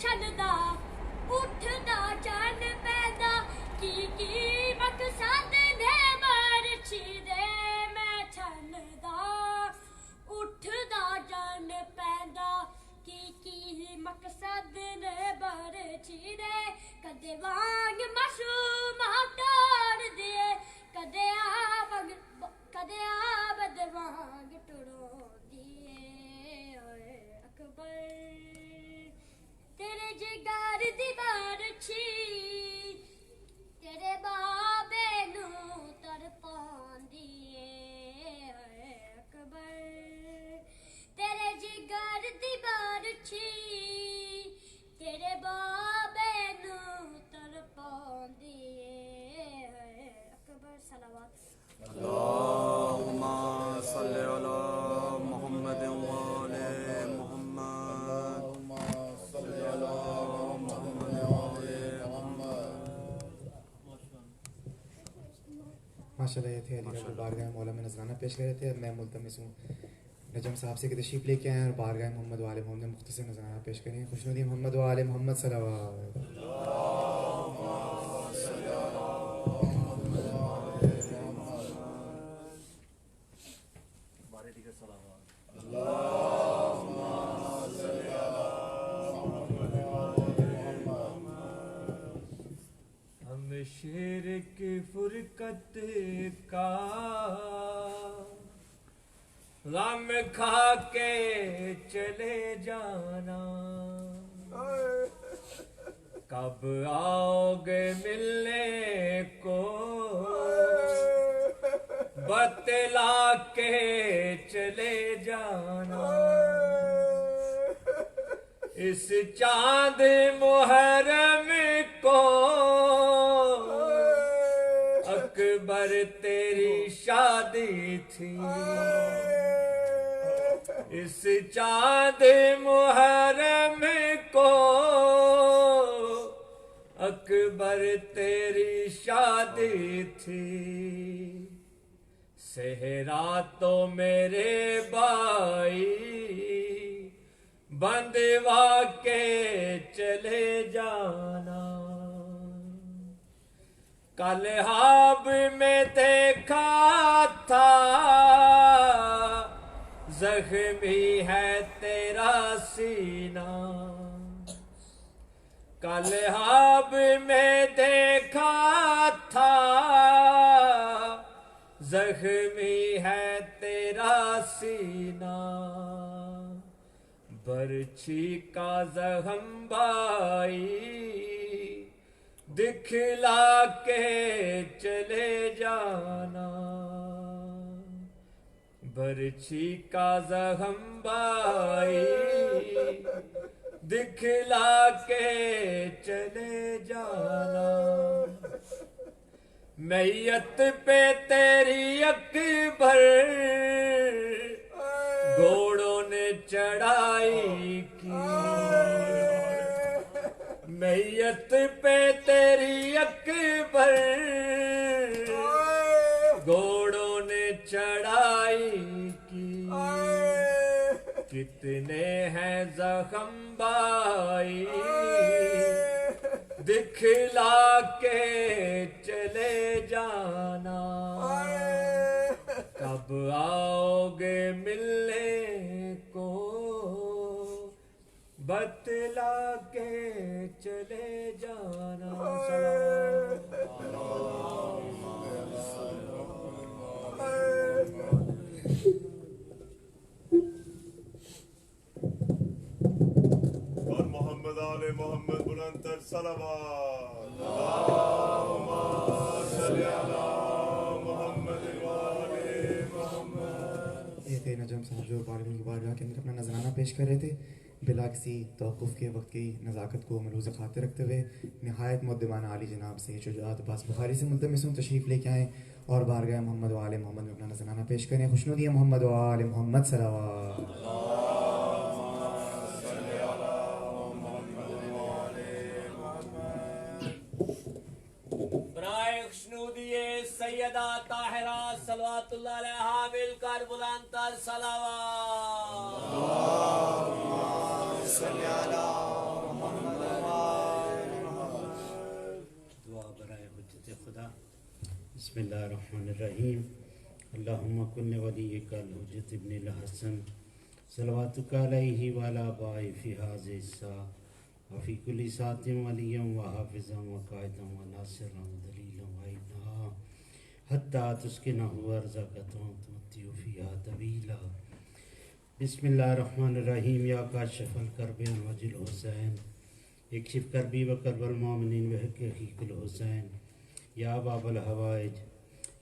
ਛੱਡਦਾ ਉੱਠਦਾ ਚੰਨ ਪੈਦਾ ਕੀ ਮਕਸਦ ਨੇ ਮਰਛੀ ਦੇ ਮੈਂ ਛੱਡਦਾ ਉੱਠਦਾ ਚੰਨ ਪੈਦਾ ਕੀ ਮਕਸਦ ਨੇ ਮਰਛੀ ਦੇ ਕਦੇ ਵਾਂਗ ਮਾਸੂਮ ਟੋੜ ਦੇ ਕਦੇ ਆਬਦ ਵਾਂਗ ਟੁੜੋਂਦੀ ਏ ਓਏ ਅਕਬਰ ਤੇਰੇ ਜਿਗਰ ਦੀ ਬਾਰਛੀ ਤੇਰੇ ਬਾਬੇ ਨੂੰ ਤੜਪਾਉਂਦੀ ਏ ਓਏ ਅਕਬਰ ਤੇਰੇ ਜਿਗਰ ਦੀ ਬਾਰਛੀ ਤੇਰੇ ਬਾਬੇ ਨੂੰ ਤੜਪਾਉਂਦੀ ਏ ਓਏ ਅਕਬਰ ਸਲਾਵਤ اللهم صل على محمد وآل محمد اللهم صل على محمد وآل محمد ماشاءاللہ یہ تھے علی گڑھ بارگاہ مولا میں نذرانہ پیش کر رہے تھے. میں ملتمس ہوں نجم صاحب سے کہ تشریف لے کے آئیں اور بارگاہ محمد وآل محمد میں مختصر نذرانہ پیش کریں. خوشنودی محمد وآل محمد صلوات. ہم شرک فرقت کا غم کھا کے چلے جانا کب آؤ گے ملنے کو بتلا کے چلے جانا اس چاند محرم کو اکبر تیری شادی تھی اس چاند محرم کو اکبر تیری شادی تھی صحرا تو میرے بھائی بندوا کے چلے جانا کل خواب میں دیکھا تھا زخمی ہے تیرا سینہ کل خواب میں دیکھا تھا زخمی ہے تیرا سینہ برچھی کا زخم بھائی دکھلا کے چلے جانا برچھی کا زخم بھائی دکھلا کے چلے جانا میت پہ تیری اکبر گھوڑوں نے چڑھائی کی میت پہ تیری اکبر گھوڑوں نے چڑھائی کی کتنے ہیں زخم بھائی دکھلا کے چلے جانا کب آؤ گے ملنے کو بتلا کے چلے جانا اور محمد آل محمد بلند تر صلوات اللہم صلی علی محمد وآل محمد. یہ تھے نجم صاحب جو بارگاہ کی بارگاہ کے اندر اپنا نذرانہ پیش کر رہے تھے بلا کسی توقف کے وقت کی نزاکت کو ملحوظ خاطر رکھتے ہوئے نہایت مؤدبانہ عالی جناب سے شجاعت عباس بخاری سے ملتمس ہوں تشریف لے کے آئیں اور بارگاہ محمد وآل محمد میں اپنا نذرانہ پیش کریں. خوشنودی محمد وآل محمد صلوات. برائے خوشنودی سیدہ طاہرہ صلوات اللہ علیہا مل کر بلند تر صلوات. صلی علی محمد بسم اللہ الرحمن الرحیم اللہم کن ولیک الحجت ابن الحسن صلواتک علیہ وعلی آبائہ فی ہذہ الساعة وفی کل ساعۃ ولیا وحافظا وقائدا وناصرا ودلیلا وعینا حتی تسکنہ ارضک تمتع فیہا طویلا بسم اللہ الرحمن الرحیم یا کاشف الکرب عن وجہ الحسین اکشف کربی وکرب المؤمنین بحقیق الحسین یا باب الحوائج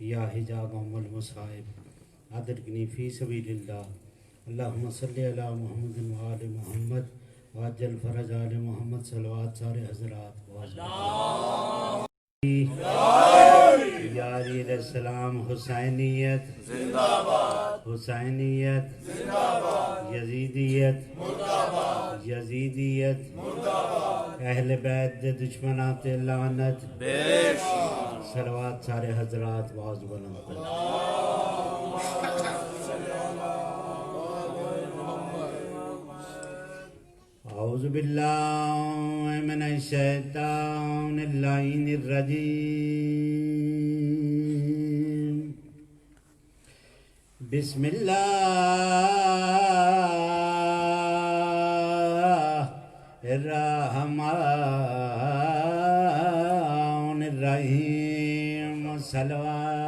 یا حجاب ام المصائب ادرکنی فی سبیل اللہ اللہم صلی علی محمد و آل محمد وعجل فرج آل محمد صلوات سارے حضرات یا علیہ السلام حسینیت زندہ باد حسینیت زندہ باد یزیدیت مردہ باد یزیدیت مردہ باد اہل بیت دے دشمنات لعنت بیش صلوات سارے حضرات واز بلند اعوذ باللہ من الشیطان اللعین الرجیم بسم اللہ الرحمن الرحیم صلوات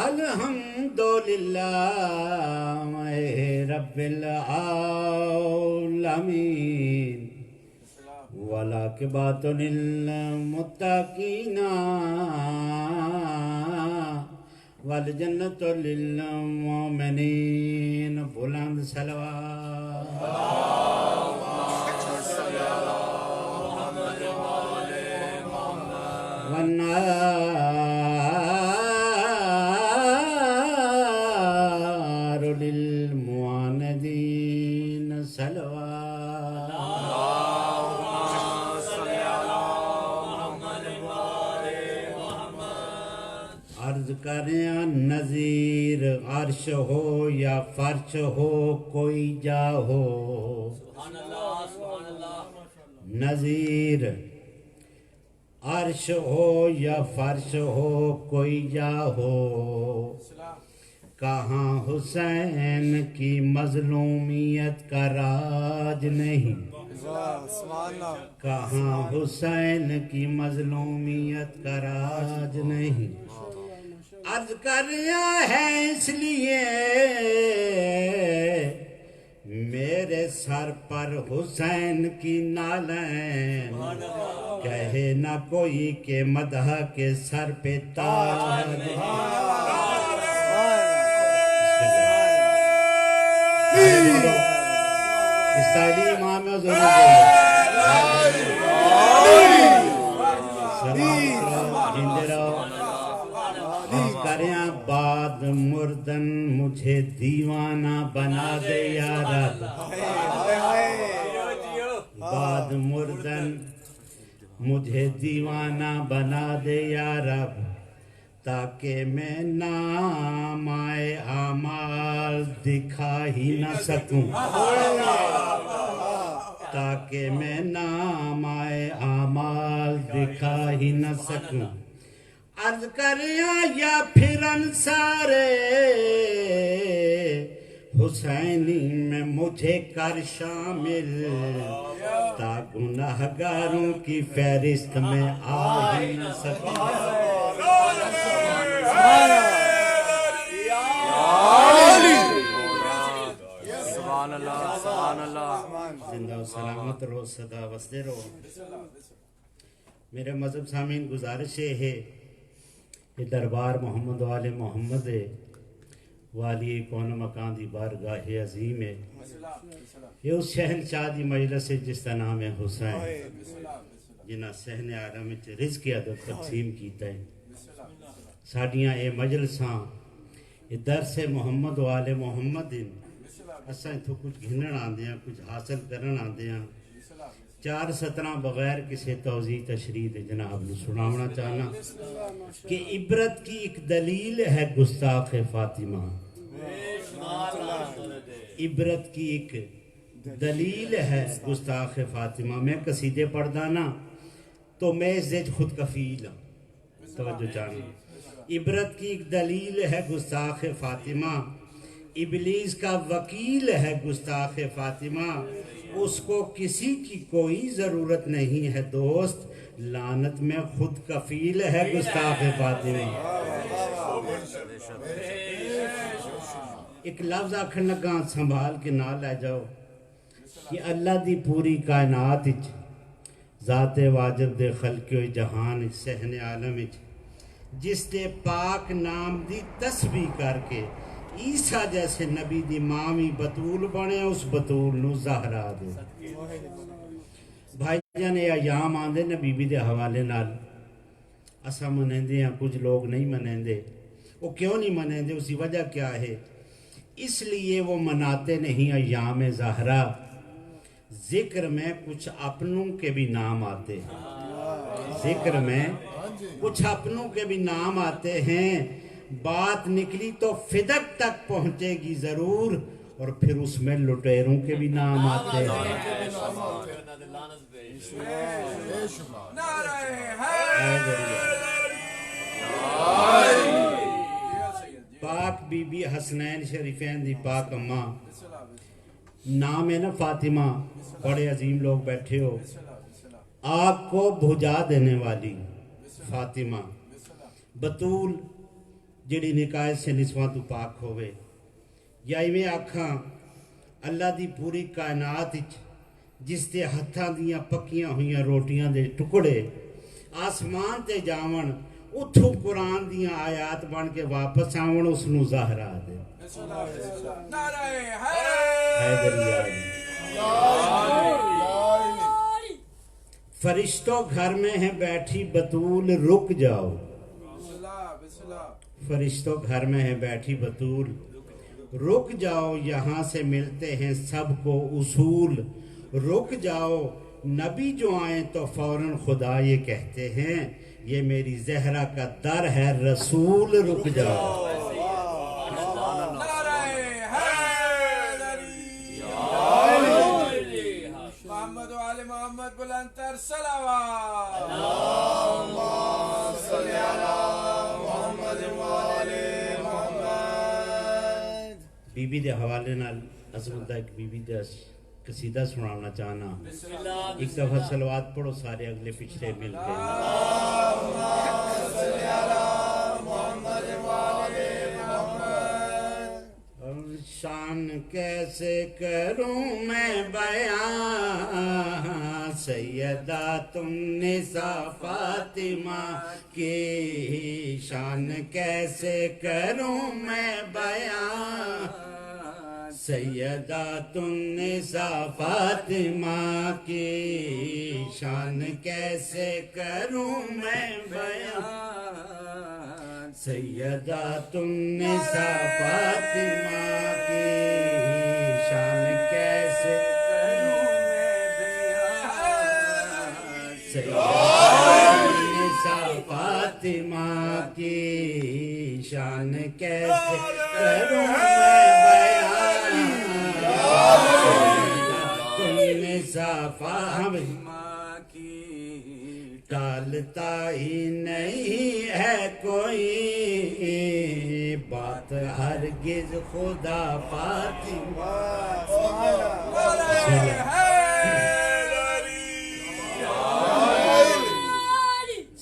الحمدللہ رب العالمین والعاقبۃ للمتقین والجنۃ للمؤمنین بلند صلوات والنار للمعاندین صلوات عرض کریں نذیر عرش ہو یا فرش ہو کوئی جا ہو نذیر عرش ہو یا فرش ہو کوئی جا ہو کہاں حسین کی مظلومیت کا راج نہیں کہاں حسین کی مظلومیت کا راج نہیں عرض کر رہا ہے اس لیے میرے سر پر حسین کی نالین کہے نہ کوئی کہ مدح کے سر پہ تاج اسرائیلی امام ضرور کریاں بعد مردن مجھے دیوانہ بنا دے یا رب بعد مردن مجھے دیوانہ بنا دے یا رب تاکہ میں نام اعمال دکھا ہی نہ سکوں تاکہ میں نام اعمال دکھا ہی نہ سکوں عرض کریا یا پھر انصارے حسینی میں مجھے کر شامل تا گناہگاروں کی فہرست میں آ ہی نہ سکوں سبحان اللہ سبحان اللہ زندہ و سلامت رہو صدا وستے رہو میرے مذہب سامعین گزارش ہے یہ دربار محمد والے محمد والی کون مکان دی بارگاہ عظیم ہے یہ اس شہنشاہ دی مجلس ہے جس کا نام ہے حسین جنہ صحن عالم وچ رزق عدد تقسیم کیتا ہے ساڈیاں اے مجلساں یہ درس محمد والے محمد اساں اتھوں کچھ گھنن آندے ہیں کچھ حاصل کرن آندے ہیں چار سطرہ بغیر کسی توضیح تشریح دے جناب نے سناونا چاہنا کہ عبرت کی ایک دلیل ہے گستاخ فاطمہ عبرت کی ایک دلیل ہے گستاخ فاطمہ میں قصیدے پڑھدا نا تو میں اس دے خود کفیل ہوں. توجہ چاہیے. عبرت کی ایک دلیل ہے گستاخ فاطمہ، ابلیس کا وکیل ہے گستاخ فاطمہ، اس کو کسی کی کوئی ضرورت نہیں ہے دوست، لعنت میں خود کفیل ہے گستاخ فاطمہ. ایک لفظ آکھن لگا سنبھال کے نہ لے جاؤ کہ اللہ دی پوری کائنات وچ ذات واجب دے خلق و جہان صحن عالم وچ جس نے پاک نام دی تسبیح کر کے عیسیٰ جیسے نبی دی مامی بطول بنے، اس بطول نو زہرا دے. بھائی جان ایام آندے نے بی بی دے حوالے نال اسا منیندے ہیں، کچھ لوگ نہیں منیندے. وہ کیوں نہیں منیندے؟ اس کی وجہ کیا ہے؟ اس لیے وہ مناتے نہیں ایام زہرا. ذکر میں کچھ اپنوں کے بھی نام آتے ہیں، ذکر میں کچھ اپنوں کے بھی نام آتے ہیں. بات نکلی تو فدق تک پہنچے گی ضرور، اور پھر اس میں لٹیروں کے بھی نام آتے ہیں. پاک بی بی حسنین شریفین دی پاک اماں، نام ہے نا فاطمہ، بڑے عظیم لوگ بیٹھے ہو. آگ کو بھجا دینے والی فاطمہ، بطول جڑی نکاح سے نسواں تو پاک ہوئے. یا میں آکھاں اللہ دی پوری کائنات جس دے ہتھاں دیاں پکیاں ہوئیاں روٹیاں دے ٹکڑے آسمان تے جاون، اتھو قرآن دیاں آیات بن کے واپس آون، اس نو زہرا دے. فرشتوں گھر میں ہیں بیٹھی بطول رک جاؤ، فرشتوں گھر میں ہیں بیٹھی بطول رک جاؤ، یہاں سے ملتے ہیں سب کو اصول. رک جاؤ، نبی جو آئیں تو فوراً خدا یہ کہتے ہیں یہ میری زہرا کا در ہے رسول. رک جاؤ. محمد و آل محمد بلندتر صلوات. صلی علی محمد و آل محمد. بی بی دے حوالے نال عظمت دا ایک بی بی دا قصیدہ سنانا چاہنا. ایک دفعہ صلوات پڑھو سارے اگلے پچھلے مل کے. صلی علی محمد و آل محمد. شان کیسے کروں میں بیان سیدہ تم نساء فاطمہ کی، شان کیسے کروں میں بیان سیدہ تم نساء فاطمہ کی، شان کیسے کروں میں بیان سیدہ تم نساء فاطمہ کی، شان کیسے کروں میں بیان سیدہ تم نساء فاطمہ کی، شان کیسے کروں میں بیان سیدہ تم نساء فاطمہ کی، ٹالتا ہی نہیں ہے کوئی بات ہرگز خدا فاطمہ.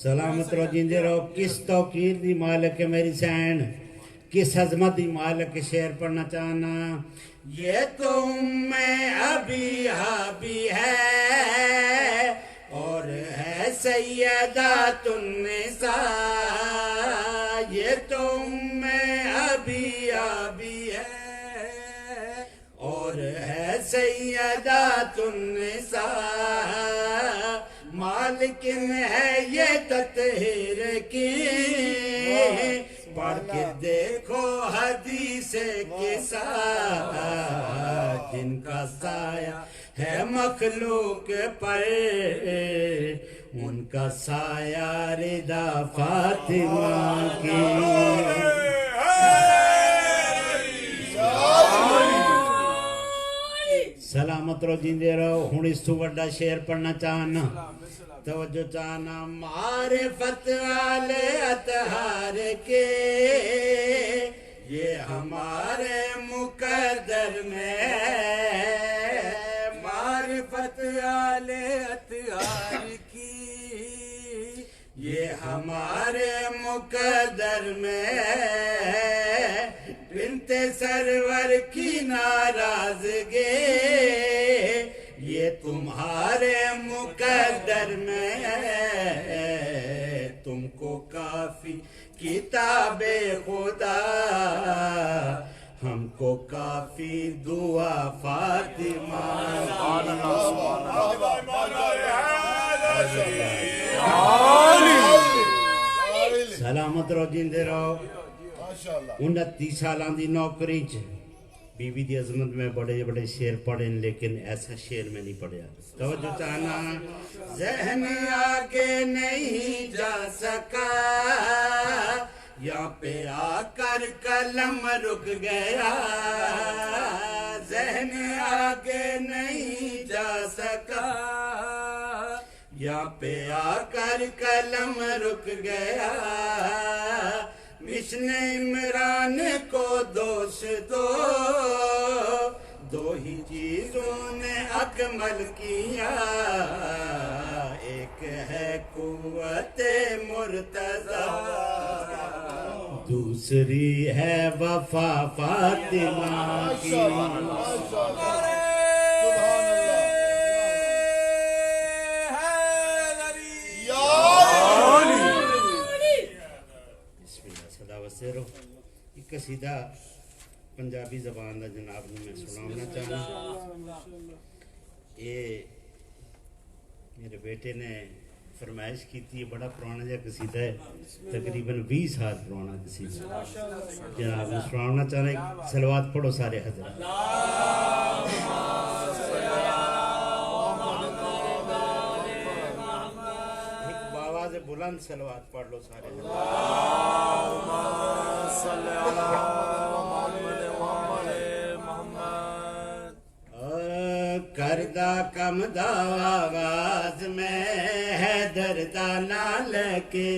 سلامت رہو، جیندے رہو. کس توقیر دی مالک ہے میری سین، کس عظمت دی مالک شعر پڑھنا چاہنا. یہ تو ابی بھی ہے اور ہے سیدۃ النساء، یہ تو ابی بھی ہے اور ہے سیدۃ النساء، مالکن ہے یہ تطہیر کی، پڑھ کے دیکھو حدیث کے ساتھ، جن کا سایہ ہے مخلوق پر ان کا سایہ رضا فاطمہ کی. سلامت رہو جیندے رہو. ہن اس تو بڑا شعر پڑھنا چاہنا. توجہ چاہنا. معرفت والے اطہار کے یہ ہمارے مقدر میں. معرفت والے اطہار کی یہ ہمارے مقدر میں. بنت سرور کی ناراضگی یہ تمہارے مقدر میں. تم کو کافی کتاب خدا ہم کو کافی دعا فاطمہ. سلامت رہو جیندے رہو. 29 سالاں دی نوکری چ بی بی دی عظمت میں بڑے بڑے شعر پڑھے لیکن ایسا شعر میں نہیں پڑھیا. توجہ چاہنا. ذہن آگے نہیں جا سکا یہاں پہ آ کر قلم رک گیا. ذہن آگے نہیں جا سکا یہاں پہ آ کر قلم رک گیا. مشن عمران کو دوش دو ہی چیزوں نے اکمل کیا. ایک ہے قوت مرتضی دوسری ہے وفا فاطمہ کی. ایک قصیدہ پنجابی زبان دا جناب نے میں سنانا چاہنا. یہ میرے بیٹے نے فرمائش کی تھی. بڑا پرانا جا قصیدہ ہے تقریباً 20 سال پرانا قصیدہ جناب نے سنانا چاہنا. صلوات پڑھو سارے حضرات. ایک باواز بلند صلوات پڑھ لو سارے کردہ کم دا آغاز میں ہے دردہ نال کے.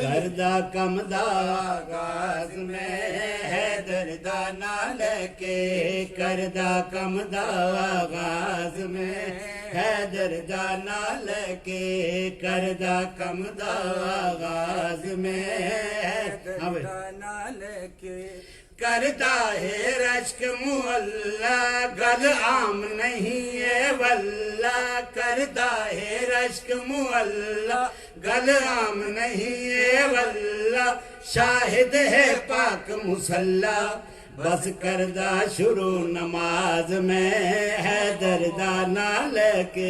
کردہ کم دا آغاز میں ہے دردہ نال کے. کردہ کم دا آغاز میں ہے دردہ نال کے. کردہ کم دا آغاز میں ہے دردہ نال کے. کردہ ہے رشک معلا گل عام نہیں ہے واللہ. کردہ ہے رشک معلا گل عام نہیں ہے واللہ. شاہد ہے پاک مصلی بس کردہ شروع نماز میں ہے دردہ نال کے.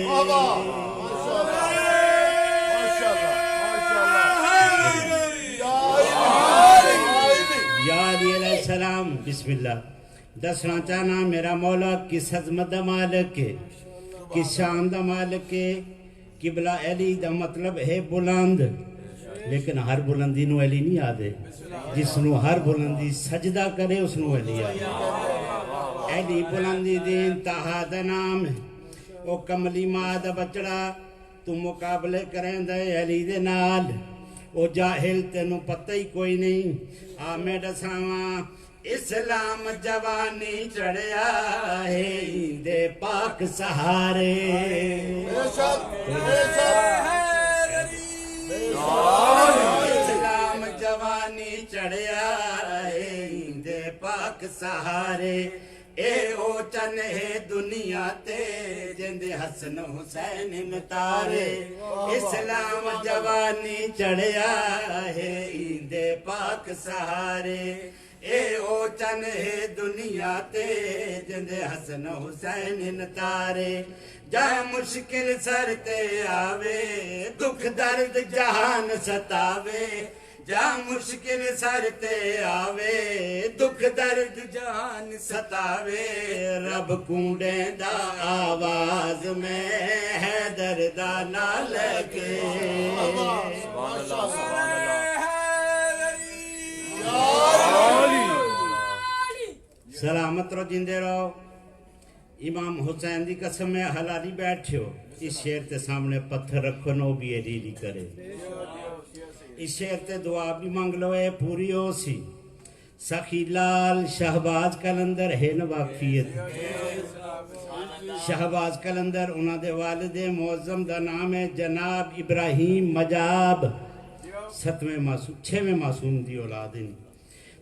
یا علی علیہ السلام. بسم اللہ. دسنا چاہنا میرا مولا کس عظمت دا مالک ہے کس شان دا مالک ہے. قبلہ علی دا مطلب ہے بلند لیکن ہر بلندی نو علی نہیں آدھے. جس نو ہر بلندی سجدہ کرے اس نو علی آدھے. علی بلندی دی انتہا دا نام ہے. او کملی ماں دا بچڑا تو مقابلے کریں دے علی دے نال. او جاہل تینوں پتہ ہی کوئی نہیں. آمیں ڈساواں اسلام جوانی چڑھیا ہے دے پاک سہارے. اسلام جوانی چڑھیا ہے دے پاک سہارے. اے او چن ہے دنیا تے جندے حسن حسین متارے. اسلام جوانی چڑھیا ہے دے پاک سہارے. اے او چن ہے دنیا تے جندے حسن حسین نتارے. جائے مشکل سر تے آوے دکھ درد جہان ستاوے. جا مشکل سر تے آوے دکھ درد جہان ستاوے. رب کونڈے دا آواز میں ہے دردہ نال کے. سلامت رو جندے رہو امام حسین دی قسم میں حلالی بیٹھے ہو اس شیر تے سامنے پتھر رکھو نو بھی ایڈیلی کرے اس شیر تے دعا بھی مانگ لو اے پوری ہو سی سخی لال شہباز کلندر ہے نواقفیت شہباز کلندر انہاں دے والد معظم دا نام ہے جناب ابراہیم مجاب 6ویں معصوم دی اولاد ہیں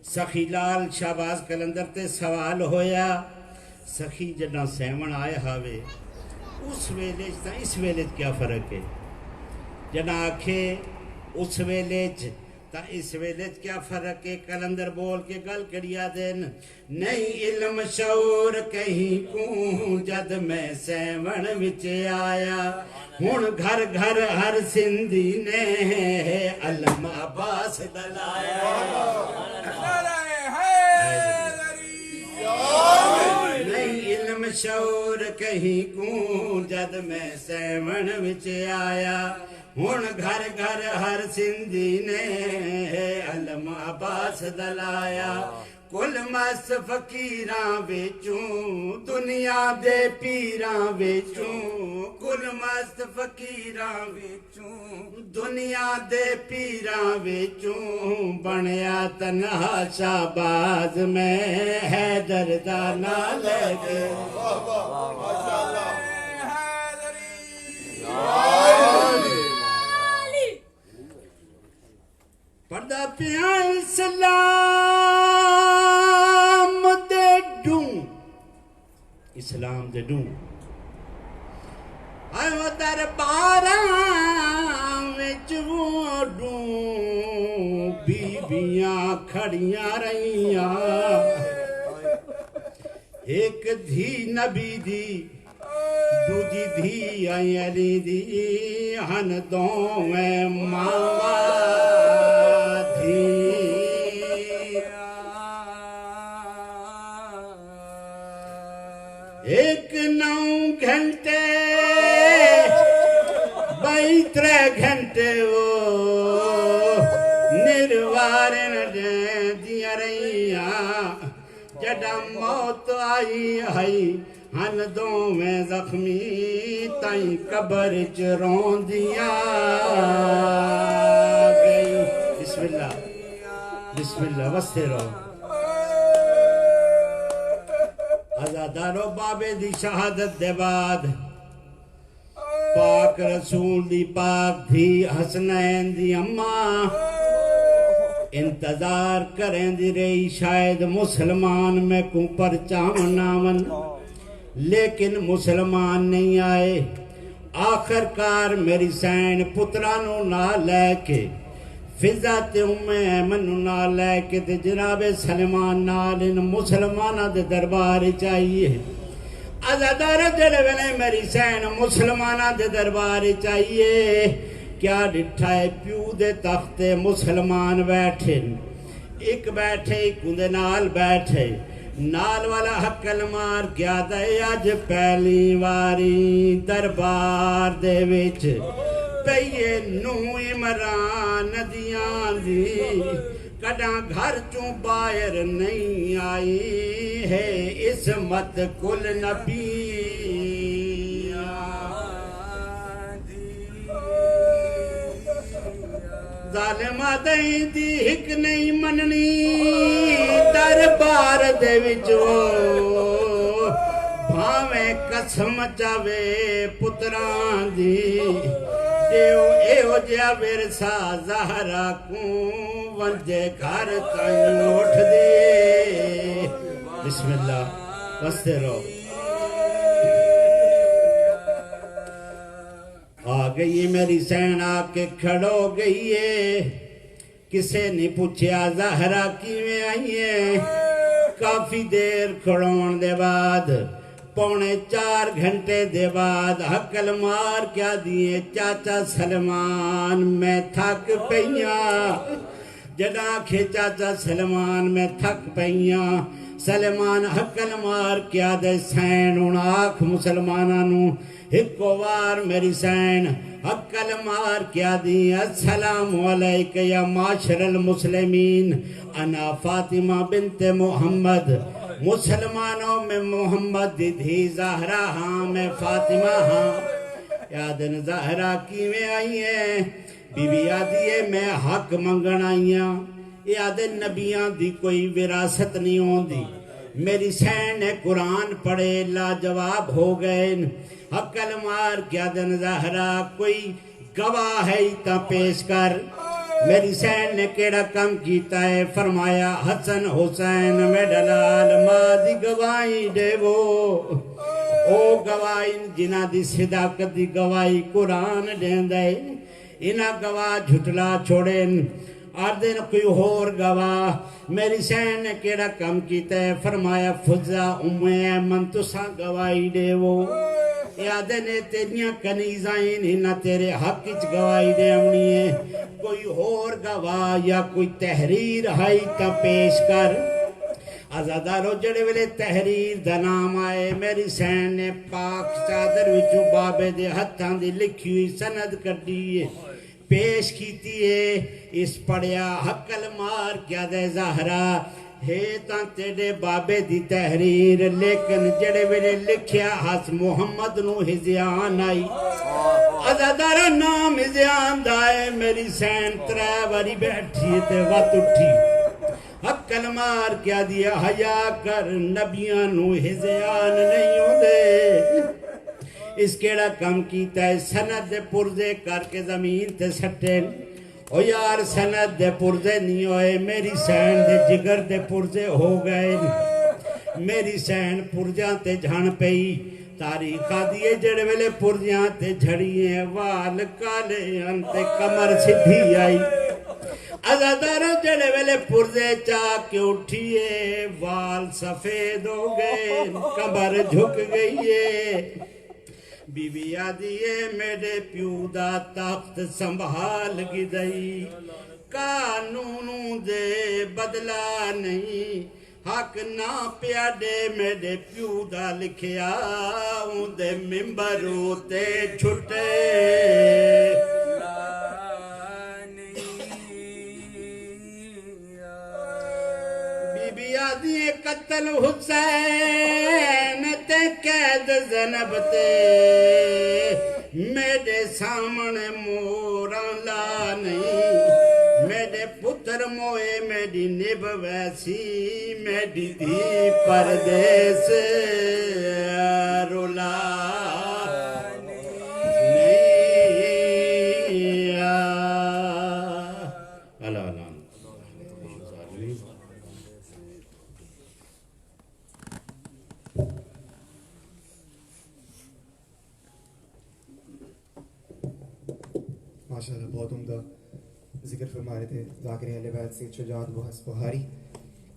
سخی لال شہباز کلندر تے سوال ہویا سخی جڑا سیون آئے ہاوے اس ویلے تا اس ویلے کیا فرق ہے جڑا آکھے اس ویلے تا اس ویلے کیا فرق ہے کلندر بول کے گل کڑیا دین نہیں علم شعور کہیں کو جد میں سیون وچ آیا ہن گھر گھر ہر سندھی نے علم عباس دلایا نہیں علم شعور کہیں کو جد میں سیون وچ آیا ہن گھر گھر ہر سندھی نے علم عباس دلایا کل مست فقیراں وچوں دنیا دے پیراں وچوں کل مست فقیراں وچوں دنیا دے پیراں وچوں بنیا تنہا شہباز میں حیدر دا نام لے کے پردہ پیاں اسلام دے ڈوں اسلام دے ڈوں آئے وہ درباراں وچ وہ ڈوں بیبیاں کھڑیاں رہیاں ایک دھی نبی دی دوجی دھی آئی علی دی ہن دوویں ماوا ایک 9 گھنٹے 3 گھنٹے وہ نروارن دیا رہیاں جڑا موت آئی ہائی ہن دوویں زخمی تائیں قبر چ روندیاں گئی بسم اللہ وستے رہو آزادارو بابے دی شہادت دے بعد پاک رسول دی پاک تھی حسنین دی اماں انتظار کریں دی رہی شاید مسلمان میں کو پرچاون آون لیکن مسلمان نہیں آئے آخر کار میری سین پترانو نہ لے کے فضات ایمن نہ لے کے تے جناب سلمان نال ان مسلمانہ دے دربار چاہیے آزادار جڑے ویلے میری سین مسلمانہ دے دربار چاہیے کیا ڈٹھا ہے پیو دے تختے مسلمان بیٹھے ایک بیٹھے ایک اندے نال بیٹھے نال والا حقل مار کیا دے آج پہلی واری دربار دے وچ پہیے نو عمران ندیاں دی کڈاں گھر چوں باہر نہیں آئی ہے عصمت کل نبی ظالمہ دیں دی ہک نہیں مننی دربار دے وچوں بھاویں قسم چاوے پتران دی دیو ایو جیا ورثہ زہرا کو ونجے گھر تائیں اٹھ دے بسم اللہ بستے رہو آ گئی میری سین آ کے کھڑو گئی ہے کسے نہیں پوچھیا زہرا کیویں آئی ہے کافی دیر کھڑون دے بعد 3.25 گھنٹے دے بعد حقل مار کیا دیے چاچا سلمان میں تھک پئیاں جڑا آکھے چاچا سلمان میں تھک پئیاں سلمان حقل مار کیا دے سین ان آنکھ مسلمانانو ہکو وار میری سین حقل مار کیا دی السلام علیکہ یا معاشر المسلمین انا فاطمہ بنت محمد مسلمانوں میں محمد دی زہرا ہاں میں فاطمہ ہاں یادن زہرا کی میں آئی ہیں بی بی آدھی ہے میں حق منگن آئی ہاں یادن نبیاں دی کوئی وراثت نہیں ہوں دی میری سین نے قرآن پڑھے لاجواب ہو گئے حقل مار کیا دن زہرا کوئی گواہ ہے تا پیش کر میری سین نے کیڑا کم کیتا ہے فرمایا حسن حسین میں ڈلال ماں دی گواہی دے وہ او گواہی جنہ دی صداقت دی گواہی قرآن دین دے انہا گواہ جھٹلا چھوڑیں آردن کوئی اور گواہ میری سین نے کیڑا کم کیتا ہے فرمایا فضا ایمن تسا گواہی دے وہ یادن تیریاں کنیزائیں انہا تیرے حق اچ گواہی دے امنی ہے کوئی اور گواہ یا کوئی تحریر ہائی تا پیش کر آزادارو جڑے ویلے تحریر دا نام آئے میری سین نے پاک چادر وچوں بابے دے ہتھاں دی لکھی ہوئی سند کر دیئے پیش کیتی ہے اس پڑیا حقل مار کیا دے زہرا ہے تاں تیڑے بابے دی تحریر لیکن جڑے ویلے لکھیا ہس محمد نو ہزیان آئی ازادارا نام ہزیان دائے میری سین ترے واری بیٹھی تے وات اٹھی حقل مار کیا دیا حیا کر نبیاں نو ہزیان نہیں ہو دے اس کیڑا کم کیتا ہے سند دے پرزے کر کے زمین تے سٹین او یار سند دے پرزے نہیں ہوئے میری سین دے جگر دے پرزے ہو گئے میری سین پرجاں تے جھان پئی تاریخہ دیئے جڑے ویلے پرجاں تے جھڑیے وال کالے انتے کمر سدھی آئی ازادارہ جڑے ویلے پرزے چاہ کے اٹھیے وال سفید ہو گئے کمر جھک گئیے بی بی آدھیے میرے پیو دا تخت سنبھال گی دئی قانونوں دے بدلا نہیں حق نہ پیاڈے میرے پیو دا لکھیا ہوں دے ممبروں تے چھٹے بی بی آدھیے قتل حسین تے قید زنب تے میرے سامنے موران لا نہیں میرے پتر موئے میری نب ویسی میری دی پردیس رولا ماشاءاللہ بہت عمدہ ذکر فرما رہے تھے ذاکر اہل بیت سید شجاعت بحث بہاری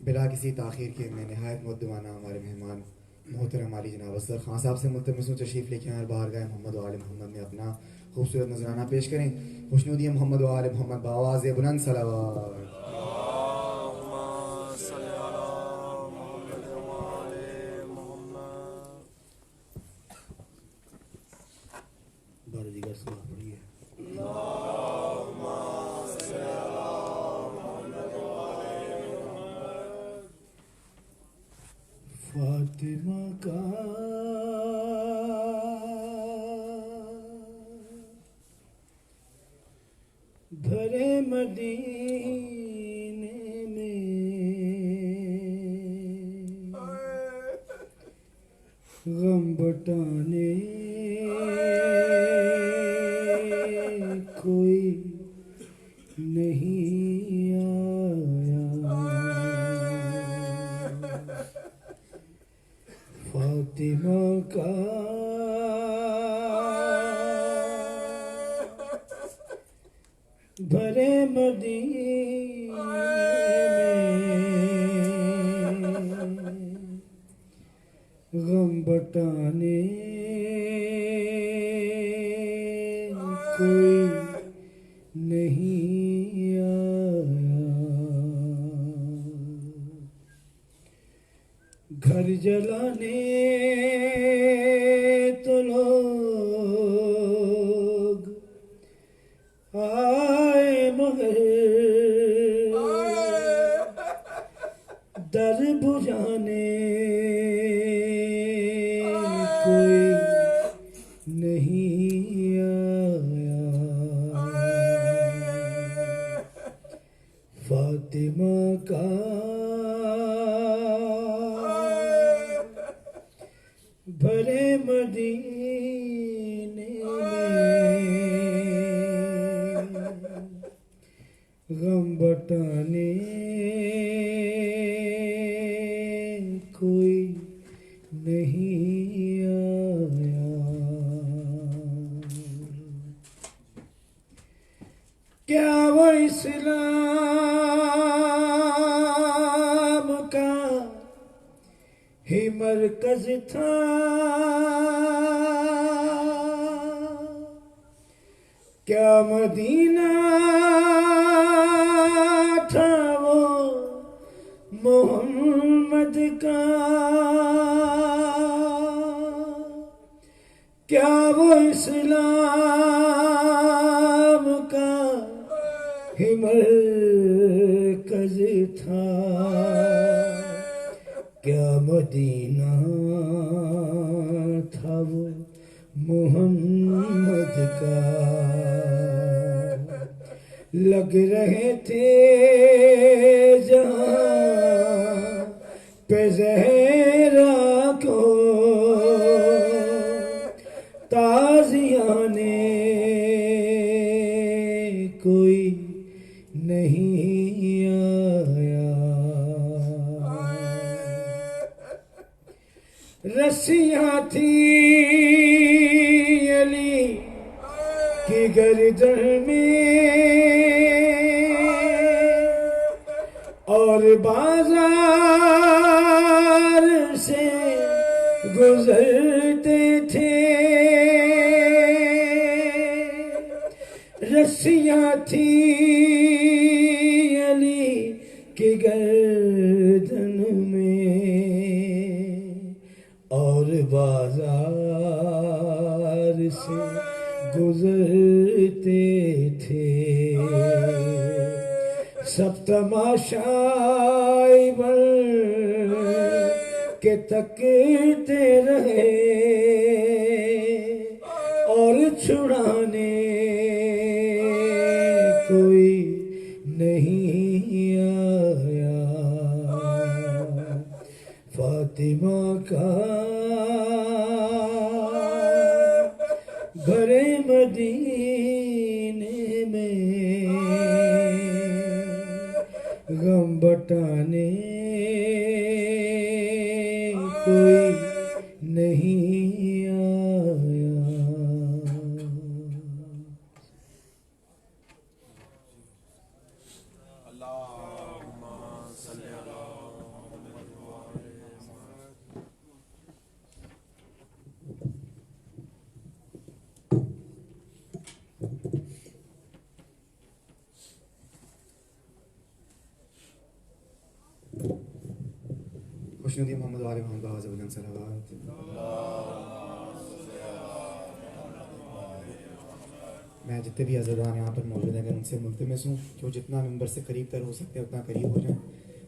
بلا کسی تاخیر کے میں نہایت مؤدبانہ ہمارے مہمان محترم علی جناب اصغر خان صاحب سے ملتمس ہوں تشریف لے کے آئے بارگاہ محمد و آل محمد میں اپنا خوبصورت نذرانہ پیش کریں خوشنودی محمد و آل محمد بآواز بلند صلوات بار دیگر سنا پڑی ہے فاطمہ کا بھرے مدینے میں غم بٹانے کوئی نہیں آیا فاطمہ کا بھرے مدینے میں غم بٹانے کوئی نہیں آیا گھر جلانے تو لوگ آئے مگر در بجھانے فاطمہ کا بھرے مدینے میں غم بٹانے کوئی نہیں آیا. کیا وہ اسلام کا ہی مرکز تھا؟ کیا مدینہ تھا وہ محمد کا؟ کیا وہ اسلام کا ہی مرکز تھا؟ کیا مدینہ تھا وہ محمد کا؟ لگ رہے تھے جہاں پہ زہرا کو تازیانے کوئی نہیں آیا. رسیاں تھی علی کی گردن میں اور بازار سے گزرتے تھے. رسیاں تھی علی کی گردن میں اور بازار سے گزرتے تھے. سب تماشائی بن کے تکتے رہے اور چھڑانے کوئی نہیں آیا. فاطمہ کا بھرے مدینے میں غم بٹانے کوئی نہیں آیا. خوشنودی محمد والے محمد باز بلند صلوات. میں جتنے بھی عزیزان یہاں پر موجود ہیں ان سے ملتمس ہوں کہ وہ جتنا ممبر سے قریب تر ہو سکتے اتنا قریب ہو جائیں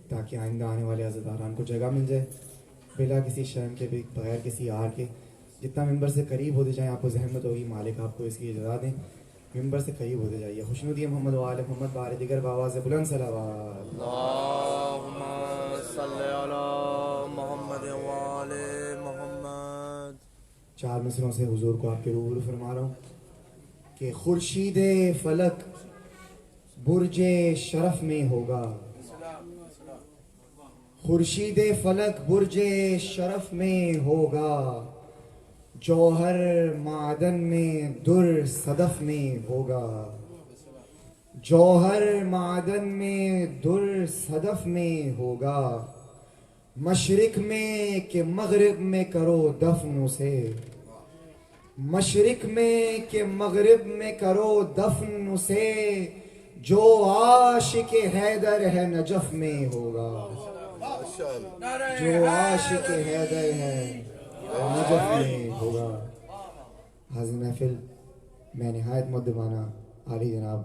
تاکہ آئندہ آنے والے عزیزان کو جگہ مل جائے بلا کسی شرم کے بھی بغیر کسی آر کے. جتنا ممبر سے قریب ہوتے جائیں آپ کو زحمت ہوگی مالک آپ کو اس کی اجازت دیں ممبر سے قریب ہوتے جائیے. خوشنودی محمد والے محمد بار دیگر بآواز بلند صلوات. اللہم صلی علی محمد وآل محمد. 4 مصروں سے حضور کو آپ کے روبرو فرما رہا ہوں کہ خورشید فلک برج شرف میں ہوگا. خورشید فلک برج شرف میں ہوگا. جوہر معدن میں در صدف میں ہوگا. جوہر معدن میں در صدف میں ہوگا. مشرق میں کہ مغرب میں کرو دفن اسے. مشرق میں کہ مغرب میں کرو دفن اسے. جو عاشق حیدر ہے نجف میں ہوگا. جو عاشق حیدر ہے نجف میں ہوگا. حاضر محفل میں نہایت مؤدبانہ عالی جناب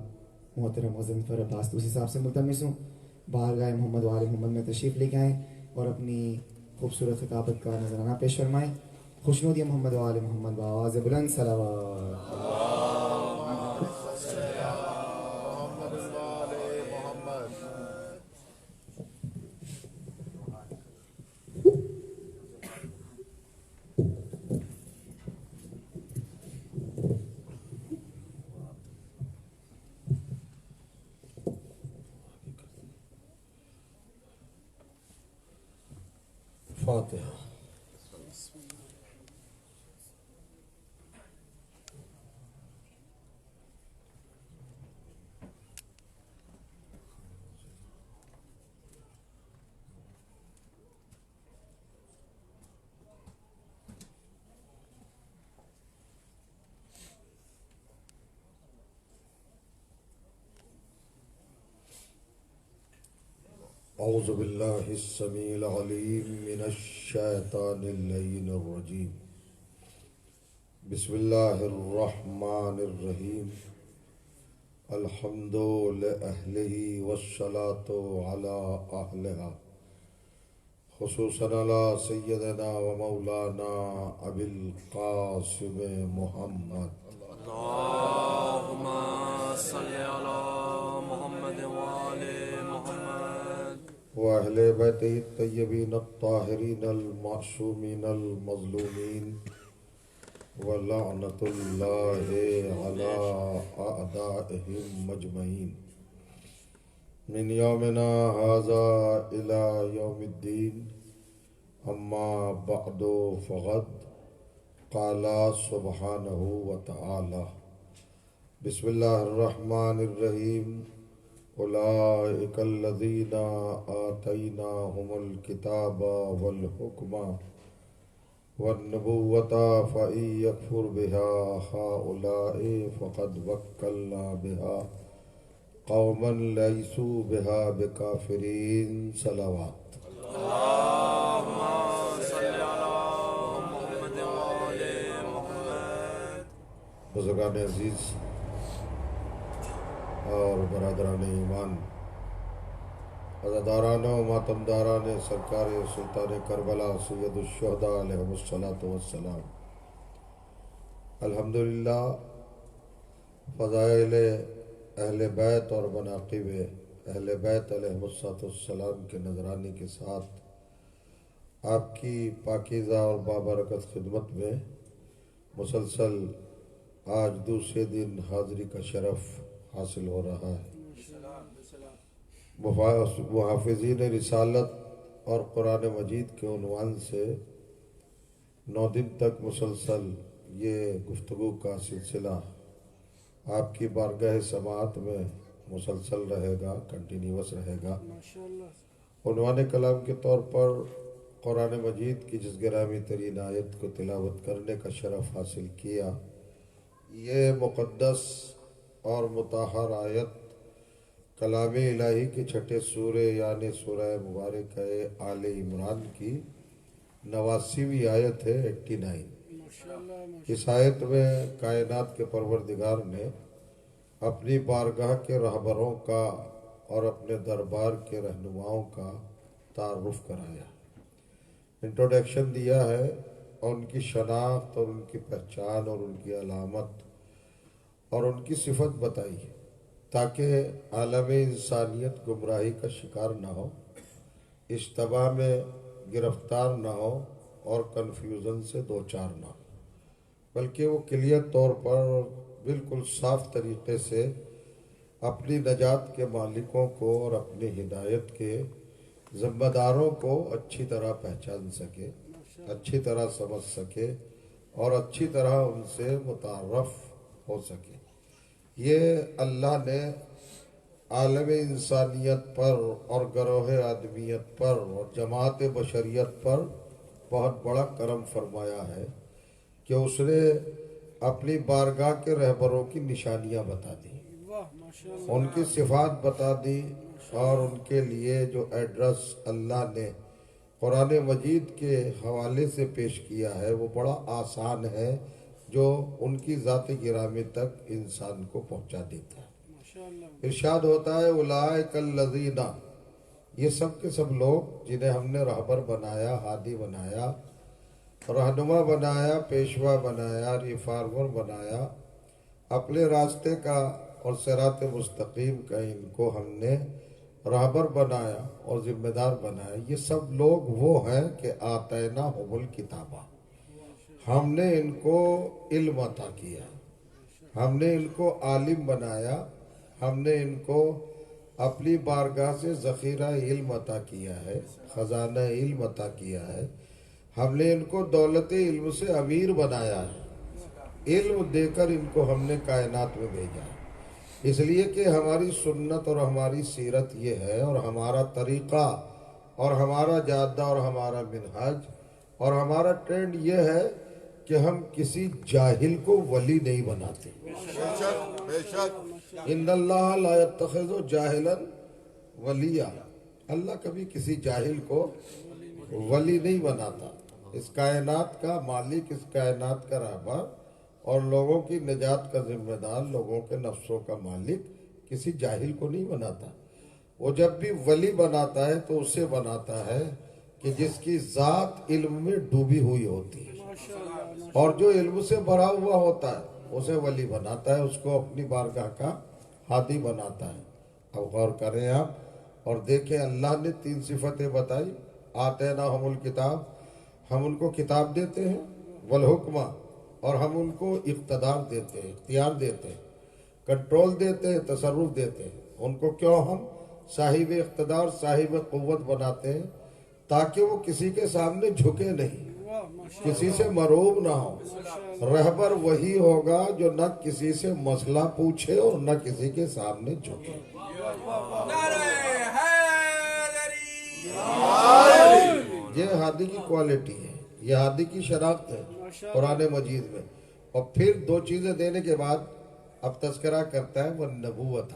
محترم غضنفر عباس دوسی صاحب سے ملتمس ہوں بارگاہ محمد وآل محمد میں تشریف لے کے آئیں اور اپنی خوبصورت خطابت کا نذرانہ پیش فرمائیں. خوشنودی محمد وآل محمد بآواز بلند صلوات. الفاتحة. أعوذ بالله السميع العليم من الشيطان اللعين الرجيم. بسم الله الرحمن الرحيم. الحمد لأهله والصلاة على أهلها، خصوصا على سيدنا ومولانا أبي القاسم محمد. اللهم صل على محمد وآل محمد وأهل بيته الطيبين الطاهرين المعصومين المظلومين، ولعنة الله على أعدائهم أجمعين من يومنا هذا إلى يوم الدين. أما بعد فقد قال سبحانه وتعالى: بسم الله الرحمن الرحيم. أولئك الذين آتيناهم الكتاب والحكم والنبوة فإن يكفر بها هؤلاء فقد وكلنا بها قوما ليسوا بها بكافرين. صلوات. اللهم صل على محمد وآل محمد. بزرگان عزیز اور برادران ایمان، عزاداران و ماتمداران سرکار سلطان کربلا سید الشہداء علیہ السلام، الحمدللہ فضائل اہل بیت اور مناقب اہل بیت علیہ السلام کے نذرانے کے ساتھ آپ کی پاکیزہ اور بابرکت خدمت میں مسلسل آج دوسرے دن حاضری کا شرف حاصل ہو رہا ہے۔ محافظین رسالت اور قرآن مجید کے عنوان سے 9 دن تک مسلسل یہ گفتگو کا سلسلہ آپ کی بارگاہ سماعت میں مسلسل رہے گا، کنٹینیوس رہے گا۔ عنوان کلام کے طور پر قرآن مجید کی جس گرامی ترین آیت کو تلاوت کرنے کا شرف حاصل کیا، یہ مقدس اور مطہر آیت کلام الہی کی چھٹے سورے یعنی سورہ مبارکہ آل عمران کی 89ویں آیت ہے، 89۔ اس آیت میں کائنات کے پروردگار نے اپنی بارگاہ کے رہبروں کا اور اپنے دربار کے رہنماؤں کا تعارف کرایا، انٹروڈکشن دیا ہے، اور ان کی شناخت اور ان کی پہچان اور ان کی علامت اور ان کی صفت بتائی ہے، تاکہ عالم انسانیت گمراہی کا شکار نہ ہو، اشتباہ میں گرفتار نہ ہو اور کنفیوژن سے دوچار نہ ہو، بلکہ وہ کلیئر طور پر بالکل صاف طریقے سے اپنی نجات کے مالکوں کو اور اپنی ہدایت کے ذمہ داروں کو اچھی طرح پہچان سکے، اچھی طرح سمجھ سکے اور اچھی طرح ان سے متعارف ہو سکے۔ یہ اللہ نے عالم انسانیت پر اور گروہ آدمیت پر اور جماعت بشریت پر بہت بڑا کرم فرمایا ہے کہ اس نے اپنی بارگاہ کے رہبروں کی نشانیاں بتا دی، ان کی صفات بتا دی، اور ان کے لیے جو ایڈریس اللہ نے قرآن مجید کے حوالے سے پیش کیا ہے وہ بڑا آسان ہے، جو ان کی ذات گرامی تک انسان کو پہنچا دیتا ہے۔ ارشاد ہوتا ہے اولئک الذین، یہ سب کے سب لوگ جنہیں ہم نے رہبر بنایا، ہادی بنایا، رہنما بنایا، پیشوا بنایا، ریفارمر بنایا، اپنے راستے کا اور صراط مستقیم کا ان کو ہم نے رہبر بنایا اور ذمہ دار بنایا۔ یہ سب لوگ وہ ہیں کہ آتیناہم الکتابہ، ہم نے ان کو علم عطا کیا، ہم نے ان کو عالم بنایا، ہم نے ان کو اپنی بارگاہ سے ذخیرہ علم عطا کیا ہے، خزانہ علم عطا کیا ہے۔ ہم نے ان کو دولت علم سے امیر بنایا ہے، علم دے کر ان کو ہم نے کائنات میں بھیجا ہے، اس لیے کہ ہماری سنت اور ہماری سیرت یہ ہے، اور ہمارا طریقہ اور ہمارا جادہ اور ہمارا منہج اور ہمارا ٹرینڈ یہ ہے کہ ہم کسی جاہل کو ولی نہیں بناتے۔ بے شک ان اللہ لا یتخذ جاہلا ولیا، اللہ کبھی کسی جاہل کو ولی نہیں بناتا۔ اس کائنات کا مالک، اس کائنات کا رہبر اور لوگوں کی نجات کا ذمہ دار، لوگوں کے نفسوں کا مالک کسی جاہل کو نہیں بناتا۔ وہ جب بھی ولی بناتا ہے تو اسے بناتا ہے کہ جس کی ذات علم میں ڈوبی ہوئی ہوتی ہے، اور جو علم سے بھرا ہوا ہوتا ہے اسے ولی بناتا ہے، اس کو اپنی بارگاہ کا ہادی بناتا ہے۔ اب غور کریں آپ اور دیکھیں، اللہ نے 3 صفتیں بتائی۔ آتیناہم الکتاب، ہم ان کو کتاب دیتے ہیں، والحکمہ، اور ہم ان کو اقتدار دیتے ہیں، اختیار دیتے ہیں، کنٹرول دیتے ہیں، تصرف دیتے ہیں۔ ان کو کیوں ہم صاحب اقتدار، صاحب قوت بناتے ہیں؟ تاکہ وہ کسی کے سامنے جھکے نہیں، کسی سے مروب نہ ہو۔ رہبر وہی ہوگا جو نہ کسی سے مسئلہ پوچھے اور نہ کسی کے سامنے جھکے۔ نعرہ حیدری! یہ ہادی کی کوالٹی ہے، یہ ہادی کی شناخت ہے قرآن مجید میں۔ اور پھر 2 چیزیں دینے کے بعد اب تذکرہ کرتا ہے وہ نبوت۔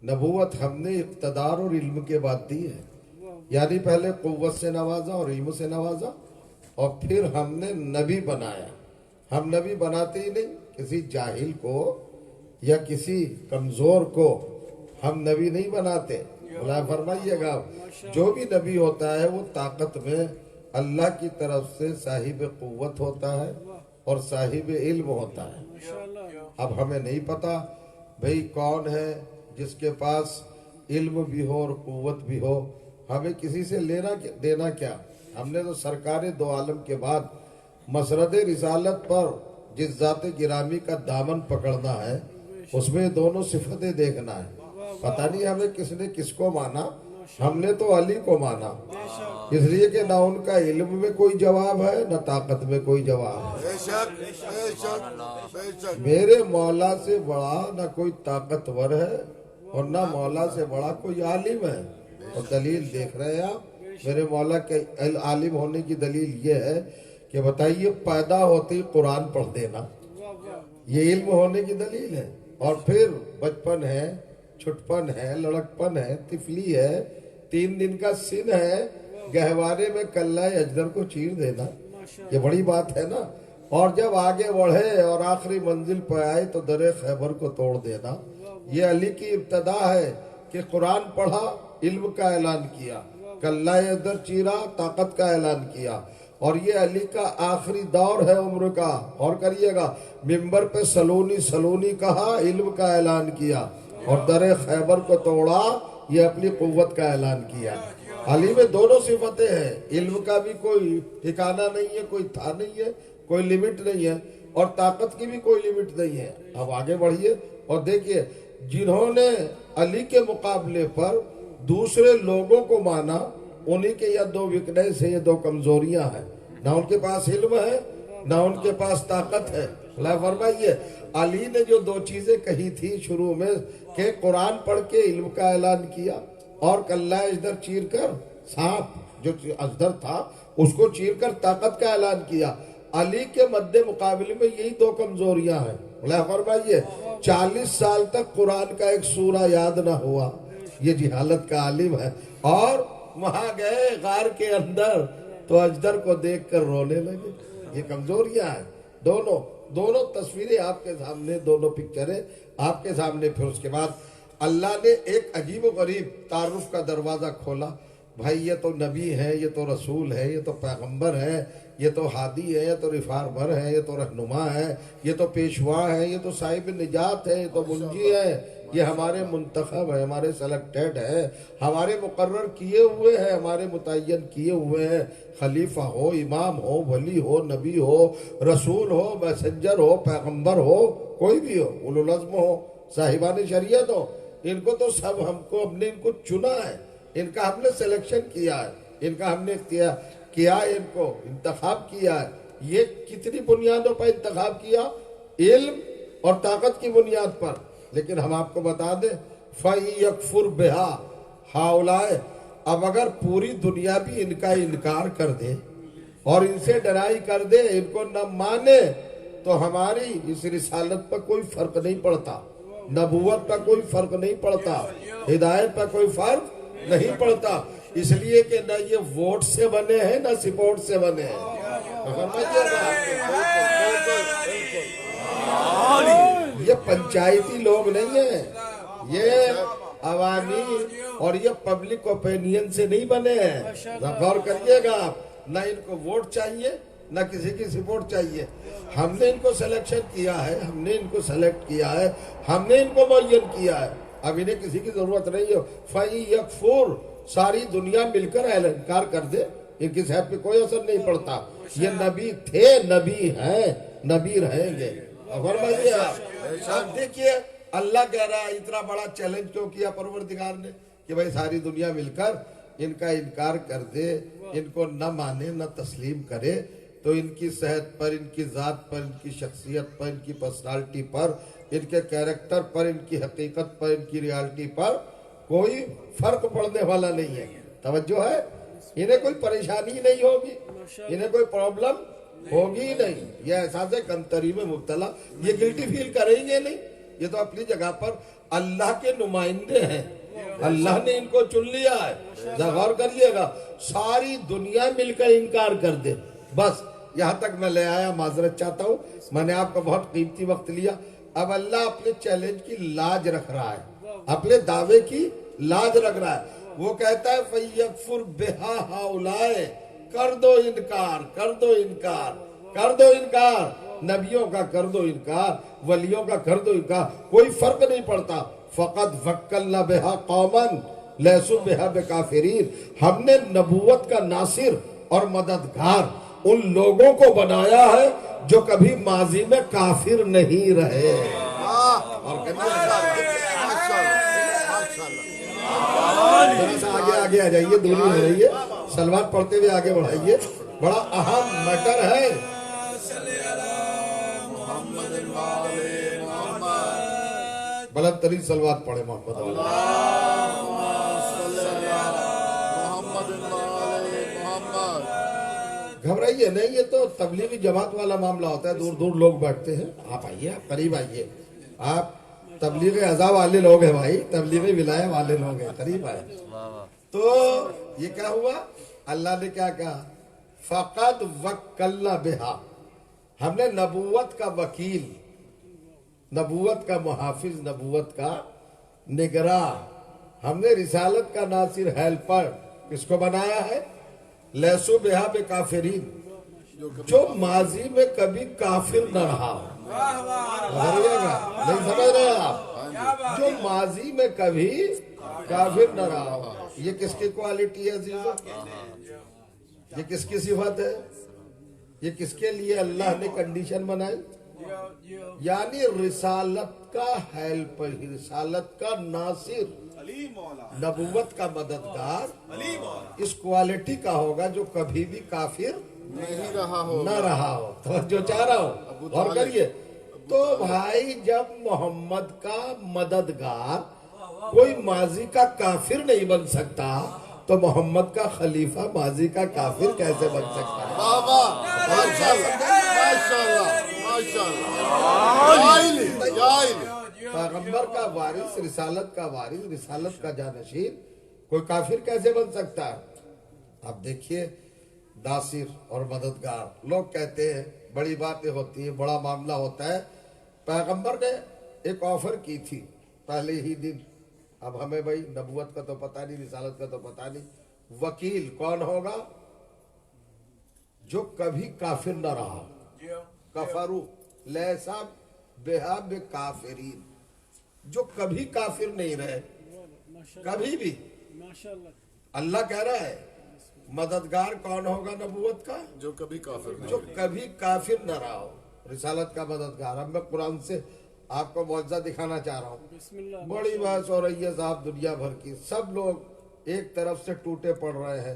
نبوت ہم نے اقتدار اور علم کے بعد دی ہے، یعنی پہلے قوت سے نوازا اور علم سے نوازا، اور پھر ہم نے نبی بنایا۔ ہم نبی بناتے ہی نہیں، کسی جاہل کو یا کسی کمزور کو ہم نبی نہیں بناتے۔ اللہ فرمائیے گا، جو بھی نبی ہوتا ہے وہ طاقت میں اللہ کی طرف سے صاحب قوت ہوتا ہے اور صاحب علم ہوتا ہے۔ اب ہمیں نہیں پتا بھئی کون ہے جس کے پاس علم بھی ہو اور قوت بھی ہو، ہمیں کسی سے لینا دینا کیا؟ ہم نے تو سرکار 2 عالم کے بعد مسرد رسالت پر جس ذات گرامی کا دامن پکڑنا ہے، اس میں دونوں صفتیں دیکھنا ہے۔ پتہ نہیں ہمیں کس نے کس کو مانا، ہم نے تو علی کو مانا، اس لیے کہ نہ ان کا علم میں کوئی جواب ہے نہ طاقت میں کوئی جواب ہے۔ بے شک بے شک بے شک میرے مولا سے بڑا نہ کوئی طاقتور ہے اور نہ مولا سے بڑا کوئی عالم ہے۔ اور دلیل دیکھ رہے ہیں آپ، میرے مولا کے عالم ہونے کی دلیل یہ ہے کہ بتائیے پیدا ہوتی قرآن پڑھ دینا، یہ علم ہونے کی دلیل ہے۔ اور پھر بچپن ہے، چھٹپن ہے، لڑکپن ہے، طفلی ہے، 3 دن کا سن ہے، گہوارے میں کلہ اجدر کو چیر دینا، یہ بڑی بات ہے نا۔ اور جب آگے بڑھے اور آخری منزل پہ آئے تو در خیبر کو توڑ دینا۔ یہ علی کی ابتدا ہے کہ قرآن پڑھا، علم کا اعلان کیا، کلہ اجدر چیرا، طاقت کا اعلان کیا۔ اور یہ علی کا آخری دور ہے عمر کا۔ اور کریے گا، منبر پہ سلونی سلونی کہا، علم کا اعلان کیا، اور در خیبر کو توڑا، یہ اپنی قوت کا اعلان کیا۔ علی میں دونوں صفتیں ہیں، علم کا بھی کوئی ٹھکانہ نہیں ہے، کوئی تھا نہیں ہے، کوئی لیمٹ نہیں ہے، اور طاقت کی بھی کوئی لیمٹ نہیں ہے۔ اب آگے بڑھیے اور دیکھیے، جنہوں نے علی کے مقابلے پر دوسرے لوگوں کو مانا، انہی کے یہ 2 ویکنیس ہے، یہ 2 کمزوریاں ہیں، نہ ان کے پاس علم ہے نہ ان کے پاس طاقت ہے۔ اللہ فرمائیے، علی نے جو 2 چیزیں کہی تھی شروع میں کہ قرآن پڑھ کے علم کا اعلان کیا اور کلہ اجدر چیر کر، سانپ جو اجدر تھا اس کو چیر کر طاقت کا اعلان کیا، علی کے مد مقابلے میں یہی 2 کمزوریاں ہیں۔ اللہ فرمائیے، 40 سال تک قرآن کا ایک سورہ یاد نہ ہوا، یہ جہالت کا عالم ہے۔ اور وہاں گئے غار کے اندر تو اجدر کو دیکھ کر رونے لگے، یہ کمزوریاں ہیں۔ دونوں تصویریں آپ کے سامنے، دونوں پکچریں آپ کے سامنے۔ پھر اس کے بعد اللہ نے ایک عجیب و غریب تعارف کا دروازہ کھولا، بھائی یہ تو نبی ہے، یہ تو رسول ہے، یہ تو پیغمبر ہے، یہ تو ہادی ہے، یہ تو رفاربر ہے، یہ تو رہنما ہے، یہ تو پیشوا ہے، یہ تو صاحب نجات ہے، یہ تو منجی ہے، یہ ہمارے منتخب ہے، ہمارے سلیکٹڈ ہے، ہمارے مقرر کیے ہوئے ہیں، ہمارے متعین کیے ہوئے ہیں۔ خلیفہ ہو، امام ہو، ولی ہو، نبی ہو، رسول ہو، میسنجر ہو، پیغمبر ہو، کوئی بھی ہو، اولو العزم ہو، صاحبان شریعت ہو، ان کو تو سب ہم نے ان کو چنا ہے، ان کا ہم نے سلیکشن کیا ہے، ان کا ہم نے اختیار۔ کیا ان کو انتخاب کیا ہے. یہ کتنی بنیادوں پر انتخاب کیا؟ علم اور طاقت کی بنیاد پر. لیکن ہم آپ کو بتا دیں فَيَكْفُرْ بِهَا ہَؤُلَاءِ، اب اگر پوری دنیا بھی ان کا انکار کر دے اور ان سے ڈرائی کر دے، ان کو نہ مانے، تو ہماری اس رسالت پر کوئی فرق نہیں پڑتا، نبوت پر کوئی فرق نہیں پڑتا، ہدایت پر کوئی فرق نہیں پڑتا. اس لیے کہ نہ یہ ووٹ سے بنے ہیں نہ سپورٹ سے بنے ہیں. یہ پنچایتی لوگ نہیں ہیں، یہ عوامی اور یہ پبلک اوپینین سے نہیں بنے ہیں. غور کریے گا آپ، نہ ان کو ووٹ چاہیے نہ کسی کی سپورٹ چاہیے. ہم نے ان کو سلیکشن کیا ہے، ہم نے ان کو سلیکٹ کیا ہے، ہم نے ان کو معین کیا ہے. اب انہیں کسی کی ضرورت نہیں ہے. فَيَكْفُرْ، ساری دنیا مل کر انکار کر دے، ان کی صحت پہ کوئی اثر نہیں پڑتا. یہ نبی تھے، نبی ہیں، نبی رہیں گے. فرمائیے آپ دیکھیے اللہ کہہ رہا ہے اتنا بڑا چیلنج کیوں کیا پروردگار نے کہ بھائی ساری دنیا مل کر ان کا انکار کر دے، ان کو نہ مانے نہ تسلیم کرے، تو ان کی صحت پر، ان کی ذات پر، ان کی شخصیت پر، ان کی پرسنالٹی پر، ان کے کیریکٹر پر، ان کی حقیقت پر، ان کی ریالٹی پر کوئی فرق پڑنے والا نہیں ہے. توجہ ہے؟ انہیں کوئی پریشانی نہیں ہوگی، انہیں کوئی پرابلم ہوگی ہی نہیں. یہ احساس کمتری میں مبتلا، یہ گلٹی فیل کریں گے نہیں. یہ تو اپنی جگہ پر اللہ کے نمائندے ہیں، اللہ نے ان کو چن لیا ہے. غور کریے گا، ساری دنیا مل کر انکار کر دے. بس یہاں تک میں لے آیا، معذرت چاہتا ہوں، میں نے آپ کا بہت قیمتی وقت لیا. اب اللہ اپنے چیلنج کی لاج رکھ رہا ہے، اپنے دعوے کی لاج رکھ رہا ہے. وہ کہتا ہے فَيَكْفُرْ بِهَا هَؤُلَاءِ، کر دو انکار، کر دو انکار، کر دو انکار. نبیوں کا کر دو انکار، ولیوں کا کر دو انکار، کوئی فرق نہیں پڑتا. فَقَدْ وَكَّلْنَا بِهَا قَوْمًا لَيْسُوا بِهَا بِكَافِرِينَ، ہم نے نبوت کا ناصر اور مددگار ان لوگوں کو بنایا ہے جو کبھی ماضی میں کافر نہیں رہے. اور آگے آگے آ جائیے، دوری ہو رہی ہے، سلوات پڑھتے ہوئے آگے بڑھائیے، بڑا اہم میٹر ہے. بلند ترین سلوات پڑھے محمد گھبرائیے نہیں. یہ تو تبلیغی جماعت والا معاملہ ہوتا ہے، دور دور لوگ بیٹھتے ہیں. آپ آئیے، آپ قریب آئیے، آپ تبلیغ اعضاء والے لوگ ہیں بھائی، تبلیغ ولایہ والے لوگ ہیں، قریب آئے. تو یہ کیا ہوا؟ اللہ نے کیا کہا؟ فَقَدْ وَكَّلْنَا بِهَا، ہم نے نبوت کا وکیل، نبوت کا محافظ، نبوت کا نگراں، ہم نے رسالت کا ناصر، ہیلپر کس کو بنایا ہے؟ لیسو بہا بکافرین، جو ماضی میں کبھی کافر نہ رہا. نہیں سمجھ رہے آپ؟ جو ماضی میں کبھی کافر نہ رہا ہو. یہ کس کی کوالٹی ہے عزیزو؟ یہ کس کی صفت ہے؟ یہ کس کے لیے اللہ نے کنڈیشن بنائی؟ یعنی رسالت کا ہیلپر، رسالت کا ناصر، نبوت کا مددگار اس کوالٹی کا ہوگا جو کبھی بھی کافر نہ رہا ہو. توجہ چاہ رہا ہوں، غور کریے. تو بھائی جب محمد کا مددگار کوئی ماضی کا کافر نہیں بن سکتا تو محمد کا خلیفہ ماضی کا کافر کیسے بن سکتا ہے؟ پیغمبر کا وارث، رسالت کا وارث، رسالت کا جانشین کوئی کافر کیسے بن سکتا ہے؟ اب دیکھیے، ناصر اور مددگار لوگ کہتے ہیں، بڑی باتیں ہوتی ہیں، بڑا معاملہ ہوتا ہے. پیغمبر نے ایک آفر کی تھی پہلے ہی دن. اب ہمیں بھائی نبوت کا تو پتہ نہیں، رسالت کا تو پتہ نہیں. وکیل کون ہوگا؟ جو کبھی کافر نہ رہا. کفرو لیسا بہا بکافرین، جو کبھی کافر نہیں رہے، کبھی بھی. اللہ کہہ رہا ہے مددگار کون ہوگا نبوت کا؟ جو کبھی کافر نہ رہا ہو. رسالت کا مددگار. اب میں قرآن سے آپ کو معجزہ دکھانا چاہ رہا ہوں. بڑی بحث ہو رہی ہے صاحب دنیا بھر کی، سب لوگ ایک طرف سے ٹوٹے پڑ رہے ہیں.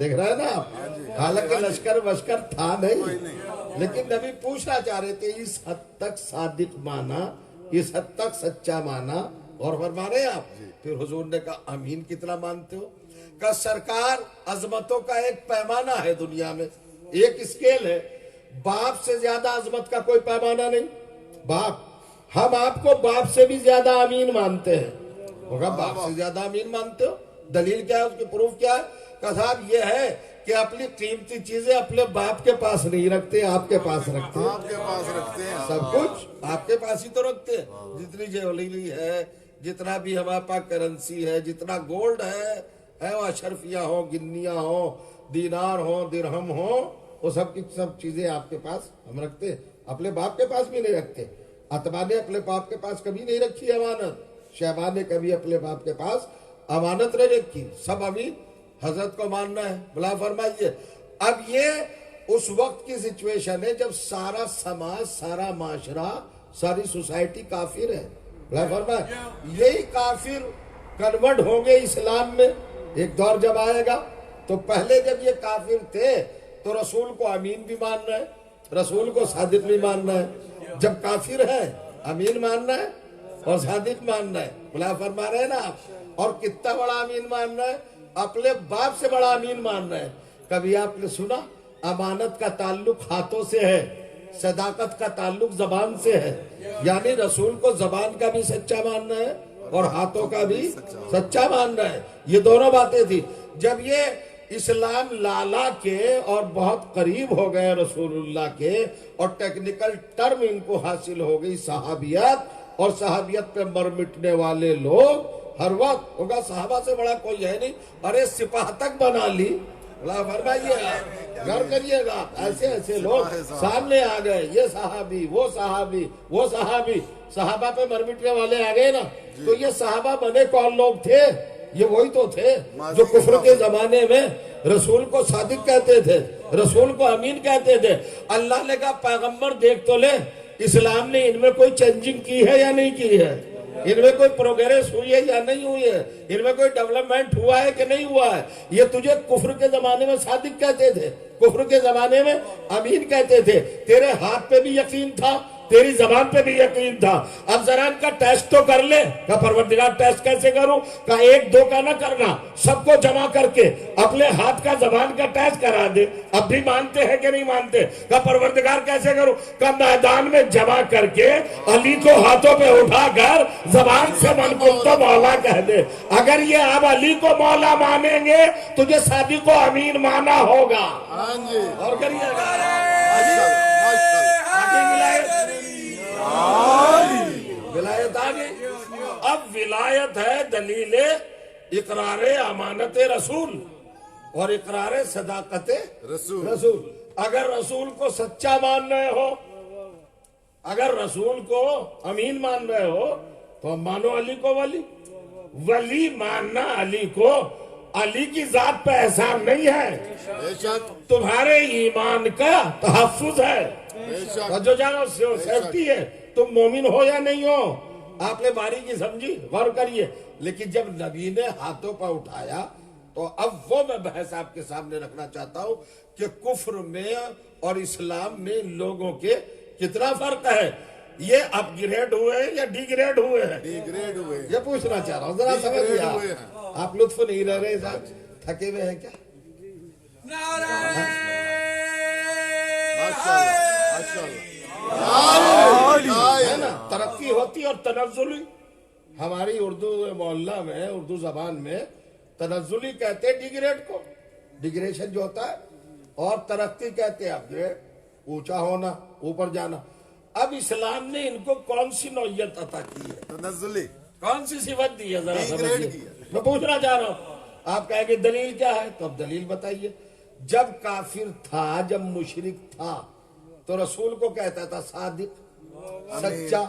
دیکھ رہے ہیں نا آپ، حالانکہ لشکر وشکر تھا نہیں، لیکن نبی پوچھنا چاہ رہے تھے اس حد تک صادق مانا، اس حد تک سچا مانا، اور فرما رہے ہیں آپ۔ پھر حضور نے کہا امین کتنا مانتے ہو؟ کہ سرکار عظمتوں کا ایک پیمانہ ہے دنیا میں، ایک اسکیل ہے، باپ سے زیادہ عظمت کا کوئی پیمانہ نہیں، باپ، ہم آپ کو باپ سے بھی زیادہ امین مانتے ہیں۔ ہوگا باپ سے زیادہ امین مانتے ہو؟ دلیل کیا ہے، اس کی پروف کیا ہے؟ کہ صاحب یہ ہے کہ اپنی قیمتی چیزیں اپنے باپ کے پاس نہیں رکھتے، آپ کے پاس رکھتے ہیں، آپ کے پاس رکھتے ہیں، سب کچھ آپ کے پاس ہی تو رکھتے ہیں، جتنی جیولری ہے، جتنا بھی ہمارے پاس کرنسی ہے، جتنا گولڈ ہے وہ اشرفیہ ہو، گنیاں ہو، دینار ہو، درہم ہو، وہ سب کی سب چیزیں آپ کے پاس ہم رکھتے ہیں، اپنے باپ کے پاس بھی نہیں رکھتے۔ عتبہ نے اپنے باپ کے پاس کبھی نہیں رکھی امانت، شہبہ نے کبھی اپنے باپ کے پاس امانت نہیں رکھی، سب ابھی حضرت کو ماننا ہے۔ بلا فرمائیے، اب یہ اس وقت کی سچویشن ہے جب سارا سماج، سارا معاشرہ، ساری سوسائٹی کافر ہے۔ بلا فرمائے، یہی کافر کنورٹ ہوں گے اسلام میں، ایک دور جب آئے گا۔ تو پہلے جب یہ کافر تھے تو رسول کو امین بھی ماننا ہے، رسول کو صادق بھی ماننا ہے۔ جب کافر ہے امین ماننا ہے اور صادق ماننا ہے۔ بلا فرما رہے ہیں نا آپ، اور کتنا بڑا امین ماننا ہے، اپنے باپ سے بڑا امین ماننا ہے۔ کبھی آپ نے سنا امانت کا تعلق ہاتھوں سے ہے، صداقت کا تعلق زبان سے ہے، یعنی رسول کو زبان کا بھی سچا ماننا ہے اور ہاتھوں کا بھی سچا ماننا ہے۔ یہ دونوں باتیں تھی۔ جب یہ اسلام لالا کے اور بہت قریب ہو گئے رسول اللہ کے، اور ٹیکنیکل ٹرم ان کو حاصل ہو گئی صحابیت، اور صحابیت پہ مر مٹنے والے لوگ ہر وقت ہوگا صحابہ سے بڑا کوئی ہے نہیں، ارے سپاہ تک بنا لی۔ اللہ فرمائیے، غور کریے گا، ایسے ایسے لوگ سامنے آ گئے، یہ صحابی، وہ صحابی، وہ صحابی، صحابہ پہ مر مٹنے والے آ گئے نا۔ تو یہ صحابہ بنے کون لوگ تھے؟ یہ وہی تو تھے جو کفر کے زمانے میں رسول کو صادق کہتے تھے، رسول کو امین کہتے تھے۔ اللہ نے کہا پیغمبر دیکھ تو لے اسلام نے ان میں کوئی چینجنگ کی ہے یا نہیں کی ہے، ان میں کوئی پروگریس ہوئی ہے یا نہیں ہوئی ہے، ان میں کوئی ڈیولپمنٹ ہوا ہے کہ نہیں ہوا ہے۔ یہ تجھے کفر کے زمانے میں صادق کہتے تھے، کفر کے زمانے میں امین کہتے تھے، تیرے ہاتھ پہ بھی یقین تھا، تیری زبان پہ بھی یقین تھا۔ اب ذرا ان کا ٹیسٹ تو کر لے۔ کہ پروردگار ٹیسٹ کیسے کروں؟ کہ ایک دو کا نہ کرنا، سب کو جمع کر کے اپنے ہاتھ کا زبان کا ٹیسٹ کرا دے۔ اب بھی مانتے ہیں کہ نہیں مانتے؟ کہ پروردگار کیسے کروں؟ کہ میدان میں جمع کر کے علی کو ہاتھوں پہ اٹھا کر زبان سے من کو تو مولا کہہ دے۔ اگر یہ اب علی کو مولا مانیں گے تجھے صادق و امین مانا ہوگا۔ اور کریے گا ولایت آگے۔ اب ولایت ہے دلیل اقرار امانت رسول اور اقرار صداقت رسول۔ اگر رسول کو سچا مان رہے ہو، اگر رسول کو امین مان رہے ہو تو مانو علی کو ولی۔ ولی ماننا علی کو، علی کی ذات پہ احسان نہیں ہے، تمہارے ایمان کا تحفظ ہے، جو جانو سیفٹی ہے۔ تم مومن ہو یا نہیں ہو، آپ نے باریکی سمجھی، غور کریے۔ لیکن جب نبی نے ہاتھوں پر اٹھایا تو اب وہ میں بحث آپ کے سامنے رکھنا چاہتا ہوں کہ کفر میں اور اسلام میں لوگوں کے کتنا فرق ہے۔ یہ اپ گریڈ ہوئے یا ڈی گریڈ ہوئے ہیں؟ ڈی گریڈ ہوئے، یہ پوچھنا چاہ رہا ہوں، ذرا سمجھ لیا۔ آپ لطف نہیں رہ رہے صاحب، تھکے ہوئے ہیں کیا؟ ہے نا، ترقی ہوتی اور تنزلی۔ ہماری اردو محلہ میں، اردو زبان میں تنزلی کہتے ہیں ڈی گریڈ کو، ڈیگریشن جو ہوتا ہے، اور ترقی کہتے ہیں اپ گریڈ، اونچا ہونا، اوپر جانا۔ اب اسلام نے ان کو کون سی نوعیت عطا کی ہے؟ تنزلی، کون سی صفت دی ہے؟ ذرا سمجھیے، میں پوچھنا چاہ رہا ہوں۔ آپ کہیں گے دلیل کیا ہے؟ تو اب دلیل بتائیے۔ جب کافر تھا، جب مشرک تھا تو رسول کو کہتا تھا صادق، سچا،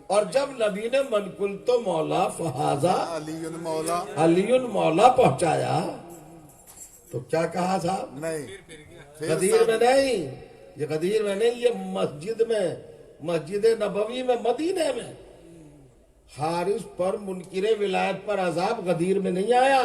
اور جب نبی نے من قلت مولا فہذا علی مولا پہنچایا تو کیا کہا صاحب؟ نہیں، غدیر میں نہیں، یہ غدیر میں نہیں، یہ مسجد میں، مسجد نبوی میں، مدینے میں حارث پر منکر ولایت پر عذاب غدیر میں نہیں آیا،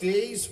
23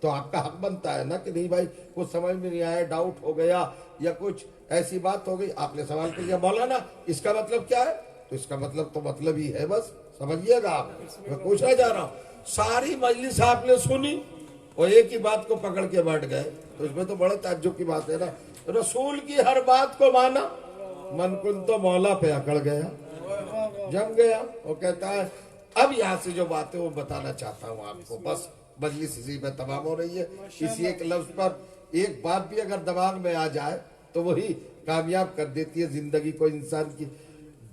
تو آپ کا حق بنتا ہے نا کہ نہیں بھائی کچھ سمجھ میں نہیں آیا, ڈاؤٹ ہو گیا یا کچھ ایسی بات ہو گئی, آپ نے سوال کر لیا مولانا اس کا مطلب کیا ہے, تو اس کا مطلب تو مطلب ہی ہے, بس سمجھیے گا آپ. میں پوچھنا چاہ رہا ہوں ساری مجلس آپ نے سنی اور ایک ہی بات کو پکڑ کے بیٹھ گئے, تو اس میں تو بڑے تعجب کی بات ہے نا. رسول کی ہر بات کو مانا, من کن تو مولا پہ اکڑ گیا, جم گیا. وہ کہتا ہے اب یہاں سے جو بات ہے وہ بتانا چاہتا ہوں آپ کو, بس مجلس اسی میں تمام ہو رہی ہے. اسی ایک لفظ پر ایک بات بھی اگر دماغ میں آ جائے تو وہی کامیاب کر دیتی ہے زندگی کو. انسان کی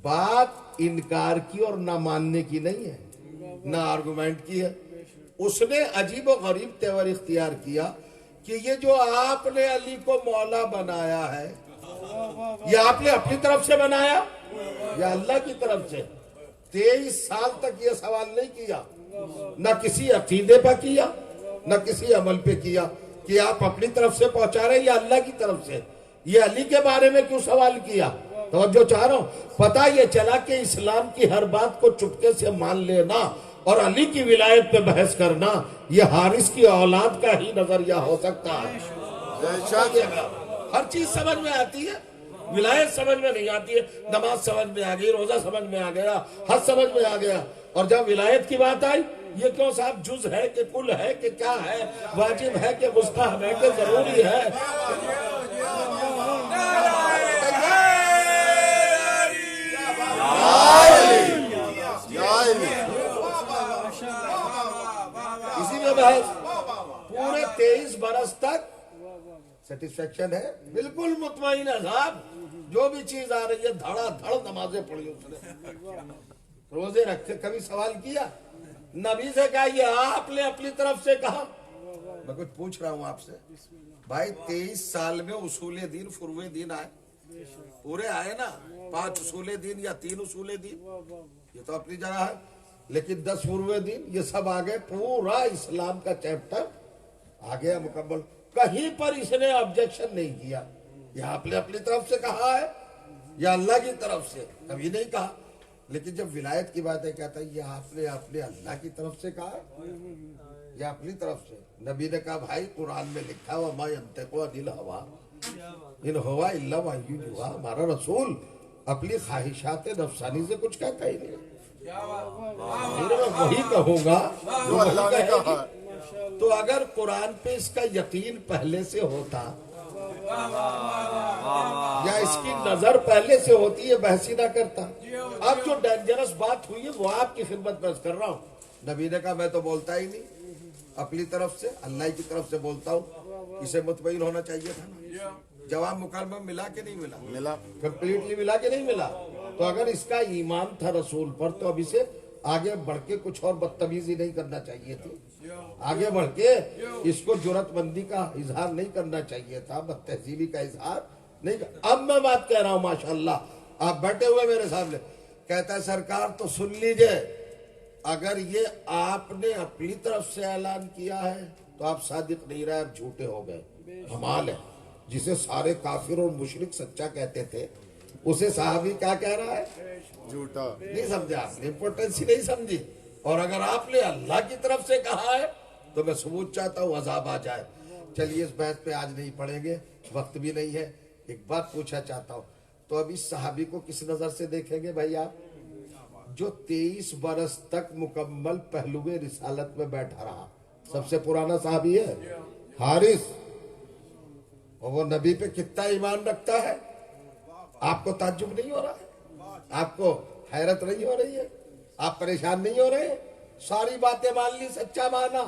بات انکار کی اور نہ ماننے کی نہیں ہے, نہ آرگومنٹ کی ہے. اس نے عجیب و غریب تیور اختیار کیا کہ یہ جو آپ نے علی کو مولا بنایا ہے یہ آپ نے اپنی طرف سے بنایا یا اللہ کی طرف سے. 23 سال تک یہ سوال نہیں کیا, نہ کسی عقیدے پہ کیا نہ کسی عمل پہ کیا کہ آپ اپنی طرف سے پہنچا رہے ہیں یا اللہ کی طرف سے. یہ علی کے بارے میں کیوں سوال کیا؟ توجہ چاہ رہا ہوں. پتہ یہ چلا کہ اسلام کی ہر بات کو چپکے سے مان لینا اور علی کی ولایت پہ بحث کرنا یہ حارث کی اولاد کا ہی نظریہ ہو سکتا ہے. ہر چیز سمجھ میں آتی ہے, ولایت سمجھ میں نہیں آتی ہے. نماز سمجھ میں آ گئی, روزہ سمجھ میں آ گیا, حج سمجھ میں آ گیا, اور جب ولایت کی بات آئی یہ کیوں صاحب جز ہے کہ کل ہے کہ کیا ہے, واجب ہے کہ مستحب ہے کہ ضروری ہے. اسی میں بحث پورے 23 برس تک سیٹسفیکشن ہے, بالکل مطمئن ہے صاحب. جو بھی چیز آ رہی ہے دھڑا دھڑ نمازیں پڑھی اس نے, روزے رکھے. کبھی سوال کیا نبی سے کہا یہ آپ نے اپنی طرف سے کہا؟ میں کچھ پوچھ رہا ہوں آپ سے بھائی. 23 سال میں اصول دین فروع دین آئے, پورے آئے نا, 5 اصول دین یا 3 اصول دین, یہ تو اپنی جگہ ہے. لیکن 10 فروع دین یہ سب آگئے, پورا اسلام کا چیپٹر آگیا مکمل. کہیں پر اس نے آبجیکشن نہیں کیا یہ آپ نے اپنی طرف سے کہا ہے یا اللہ کی طرف سے, کبھی نہیں کہا. لیکن جب ولایت کی بات ہے کہتا ہے یہ آپ نے اپنے اللہ کی طرف سے کہا یا اپنی طرف سے. نبی نے کہا بھائی قرآن میں لکھا وَمَا يَنْطِقُ عَنِ الْهَوَىٰ إِنْ هُوَ إِلَّا وَحْيٌ يُوحَىٰ. ہمارا رسول اپنی خواہشات نفسانی سے کچھ کہتا ہی نہیں. میں وہی کہوں گا جو اللہ نے کہا. تو اگر قرآن پہ اس کا یقین پہلے سے ہوتا یا اس کی نظر پہلے سے ہوتی ہے بحثی نہ کرتا. اب جو ڈینجرس بات ہوئی ہے وہ آپ کی خدمت میں کر رہا ہوں. نبی نے کہا میں تو بولتا ہی نہیں, اپنی طرف سے اللہ کی طرف سے بولتا ہوں. اسے مطمئن ہونا چاہیے تھا. جواب مکمل ملا کہ نہیں ملا؟ ملا, کمپلیٹلی ملا کہ نہیں ملا؟ تو اگر اس کا ایمان تھا رسول پر تو اب اسے آگے بڑھ کے کچھ اور بدتمیزی نہیں کرنا چاہیے تھی. آگے بڑھ کے اس کو جرات مندی کا اظہار نہیں کرنا چاہیے تھا, بدتہذیبی کا اظہار نہیں. اب میں بات کہہ رہا ہوں ماشاءاللہ آپ بیٹھے ہوئے میرے سامنے. کہتا ہے سرکار تو سن لیجئے, اگر یہ آپ نے اپنی طرف سے اعلان کیا ہے تو آپ صادق نہیں رہے, آپ جھوٹے ہو گئے. کمال ہے, جسے سارے کافر اور مشرک سچا کہتے تھے اسے صحابی کیا کہہ رہا ہے؟ جھوٹا. نہیں سمجھا آپ نے, امپورٹنس ہی نہیں سمجھی. اور اگر آپ نے اللہ کی طرف سے کہا ہے تو میں ثبوت چاہتا ہوں عذاب آ جائے. چلیے اس بحث پہ آج نہیں پڑھیں گے, وقت بھی نہیں ہے. ایک بات پوچھنا چاہتا ہوں, تو اب اس صحابی کو کس نظر سے دیکھیں گے بھائی آپ, جو 23 برس تک مکمل پہلو رسالت میں بیٹھا رہا؟ سب سے پرانا صحابی ہے حارث, اور وہ نبی پہ کتنا ایمان رکھتا ہے. آپ کو تعجب نہیں ہو رہا ہے؟ آپ کو حیرت نہیں ہو رہی ہے؟ آپ پریشان نہیں ہو رہے؟ ساری باتیں مان لی, سچا مانا,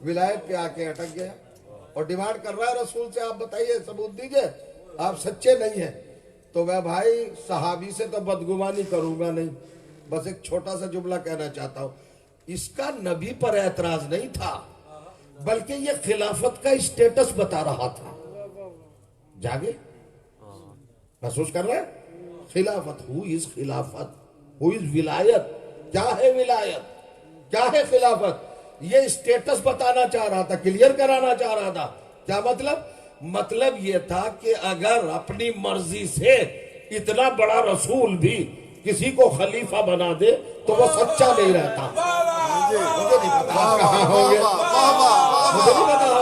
ولایت پہ آ کے اٹک گیا اور ڈیمانڈ کر رہا ہے رسول سے آپ بتائیے, ثبوت دیجئے آپ سچے نہیں ہیں. تو میں بھائی صحابی سے تو بدگمانی کروں گا نہیں, بس ایک چھوٹا سا جملہ کہنا چاہتا ہوں. اس کا نبی پر اعتراض نہیں تھا بلکہ یہ خلافت کا اسٹیٹس بتا رہا تھا. جاگے محسوس کر رہے ہیں خلافت, ہو از خلافت, ہو از ولایت, کیا ہے ولایت, کیا ہے خلافت. یہ اسٹیٹس بتانا چاہ رہا تھا, کلیئر کرانا چاہ رہا تھا. کیا مطلب؟ مطلب یہ تھا کہ اگر اپنی مرضی سے اتنا بڑا رسول بھی کسی کو خلیفہ بنا دے تو وہ سچا نہیں رہتا. مجھے نہیں پتا کہاں ہوں گے, مجھے نہیں پتا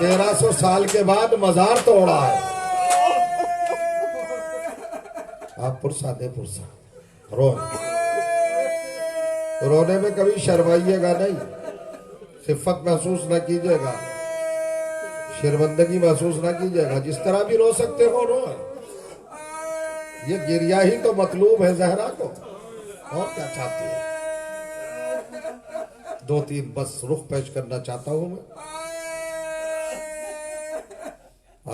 1300 سال کے بعد مزار توڑا ہے. آپ پرسا دے پرسا رونے میں کبھی شرمائیے گا نہیں, خفت محسوس نہ کیجئے گا, شرمندگی محسوس نہ کیجئے گا, جس طرح بھی رو سکتے ہو رو. یہ گریہ ہی تو مطلوب ہے زہرا کو, اور کیا چاہتی ہے. 2-3 بس رخ پیش کرنا چاہتا ہوں میں.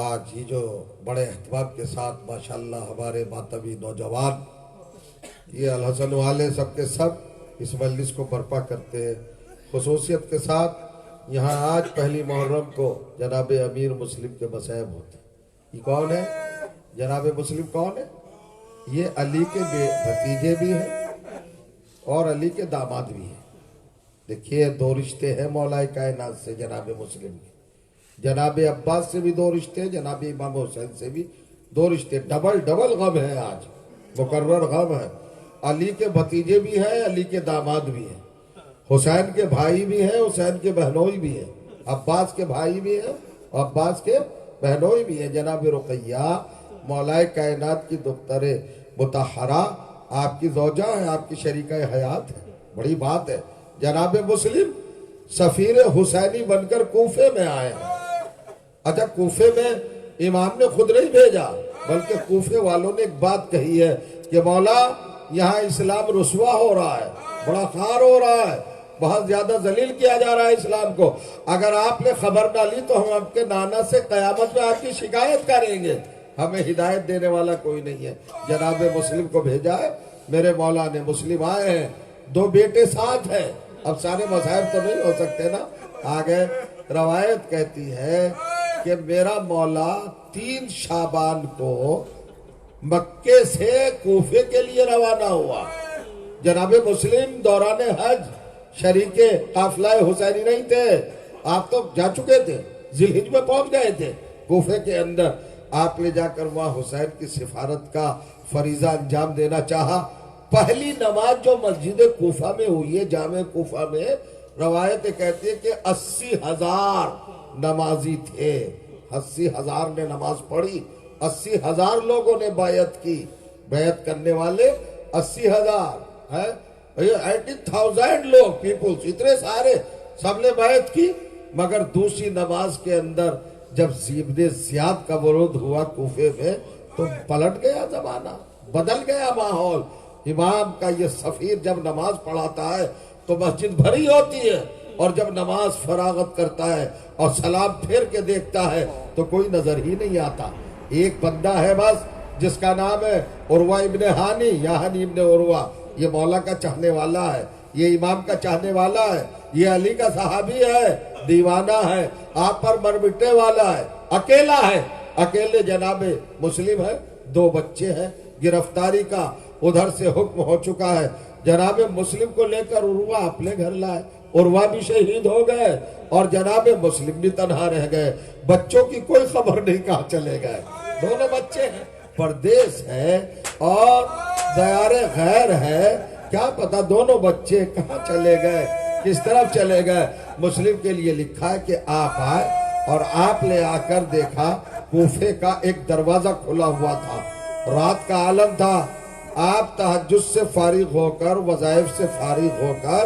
آج یہ جو بڑے اہتمام کے ساتھ ماشاءاللہ ہمارے ماتمی نوجوان یہ الحسن والے سب کے سب اس مجلس کو برپا کرتے ہیں, خصوصیت کے ساتھ یہاں آج پہلی محرم کو جناب امیر مسلم کے مصائب ہوتے ہیں. یہ کون ہے جناب مسلم؟ کون ہے یہ؟ علی کے بھتیجے بھی ہیں اور علی کے داماد بھی ہیں. دیکھیے 2 رشتے ہیں مولا کائنات سے جناب مسلم کے. جناب عباس سے بھی 2 رشتے, جناب امام حسین سے بھی 2 رشتے. ڈبل غم ہے آج, مقرر غم ہے. علی کے بھتیجے بھی ہیں, علی کے داماد بھی ہیں, حسین کے بھائی بھی ہیں, حسین کے بہنوئی بھی ہیں, عباس کے بھائی بھی ہیں, عباس کے بہنوئی بھی ہیں. جناب رقیہ مولا کائنات کی دختر مطہرہ آپ کی زوجہ ہے, آپ کی شریکہ حیات ہے. بڑی بات ہے. جناب مسلم سفیر حسینی بن کر کوفے میں آئے ہیں. اچھا کوفے میں امام نے خود نہیں بھیجا, بلکہ کوفے والوں نے ایک بات کہی ہے کہ مولا یہاں اسلام رسوا ہو رہا ہے, بڑا خار ہو رہا ہے, بہت زیادہ ذلیل کیا جا رہا ہے اسلام کو. اگر آپ نے خبر نہ لی تو ہم آپ کے نانا سے قیامت میں آپ کی شکایت کریں گے. ہمیں ہدایت دینے والا کوئی نہیں ہے. جناب مسلم کو بھیجا ہے. میرے مولا نے مسلم آئے ہیں, 2 بیٹے ساتھ ہیں. اب سارے مذاہب تو نہیں ہو سکتے نا. آگے روایت کہتی ہے کہ میرا مولا 3 شعبان کو مکے سے کوفے کے لیے روانہ ہوا. جناب مسلم دوران حج شریک قافلہ حسینی نہیں تھے. آپ تو جا چکے تھے, ذی الحج میں پہنچ گئے تھے کوفے کے اندر. آپ لے جا کر وہاں حسین کی سفارت کا فریضہ انجام دینا چاہا. پہلی نماز جو مسجد کوفہ میں ہوئی ہے, جامع کوفہ میں, روایت کہتی ہے کہ 80,000 نمازی تھے. 80,000 نے نماز پڑھی, 80,000 لوگوں نے بیعت کی. بیعت کرنے والے 80,000 ہیں, 80,000 لوگ, پیپلز اتنے سارے, سب نے بیعت کی. مگر دوسری نماز کے اندر جب ابن زیاد کا ورود ہوا کوفے میں تو پلٹ گیا زمانہ, بدل گیا ماحول. امام کا یہ سفیر جب نماز پڑھاتا ہے تو مسجد بھری ہوتی ہے, اور جب نماز فراغت کرتا ہے اور سلام پھیر کے دیکھتا ہے تو کوئی نظر ہی نہیں آتا. ایک بندہ ہے بس جس کا نام ہے عروہ ابن ہانی یا ہانی ابن عروہ. یہ مولا کا چاہنے والا ہے, یہ امام کا چاہنے والا ہے, یہ علی کا صحابی ہے, دیوانہ ہے, آپ پر مر مٹنے والا ہے, اکیلا ہے. اکیلے جناب مسلم ہے, 2 بچے ہیں. گرفتاری کا ادھر سے حکم ہو چکا ہے. جناب مسلم کو لے کر عروہ اپنے گھر لائے. عروہ بھی شہید ہو گئے اور جناب مسلم بھی تنہا رہ گئے. بچوں کی کوئی خبر نہیں کہاں چلے گئے. 2 بچے ہیں, پردیس ہے اور دیار غیر ہے, کیا پتا 2 بچے کہاں چلے گئے, کس طرف چلے گئے. مسلم کے لیے لکھا ہے کہ آپ آئے اور آپ لے آ کر دیکھا کوفے کا ایک دروازہ کھلا ہوا تھا. رات کا عالم تھا. آپ تہجد سے فارغ ہو کر, وظائف سے فارغ ہو کر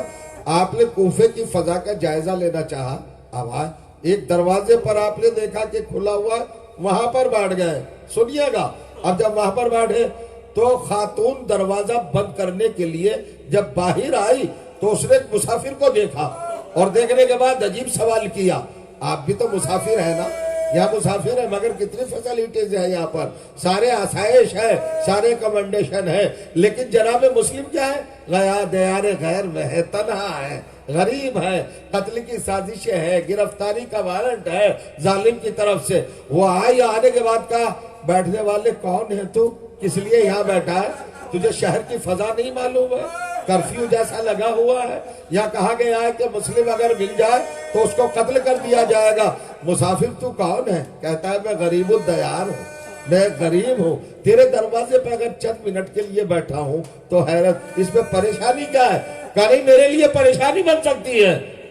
آپ نے کوفے کی فضا کا جائزہ لینا چاہا. اب آئے, ایک دروازے پر آپ نے دیکھا کہ کھلا ہوا, وہاں پر بیٹھ گئے. سنیے گا, اب جب وہاں پر بیٹھے تو خاتون دروازہ بند کرنے کے لیے جب باہر آئی تو اس نے مسافر کو دیکھا, اور دیکھنے کے بعد عجیب سوال کیا. آپ بھی تو مسافر ہیں نا, یہاں مسافر ہے مگر کتنی فیسلٹیز ہیں یہاں پر, سارے آسائش ہے, سارے کمنڈیشن ہے, لیکن جناب مسلم کیا ہے, غیا دیار غیر میں ہے, تنہا ہے, غریب ہے, قتل کی سازشیں ہے, گرفتاری کا وارنٹ ہے ظالم کی طرف سے. وہ آئی, آنے کے بعد کہا بیٹھنے والے کون ہے تو, کس لیے یہاں بیٹھا ہے, تجھے شہر کی فضا نہیں معلوم ہے, کرفیو جیسا لگا ہوا ہے, یہاں کہا گیا ہے کہ مسلم اگر مل جائے تو اس کو قتل کر دیا جائے گا. مسافر تو کون ہے, کہتا ہے میں غریب الدیار ہوں, میں غریب ہوں, تیرے دروازے پہ اگر چند منٹ کے لیے بیٹھا ہوں تو حیرت, اس میں پریشانی کیا ہے. کہا نہیں میرے لیے پریشانی بن سکتی ہے,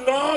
9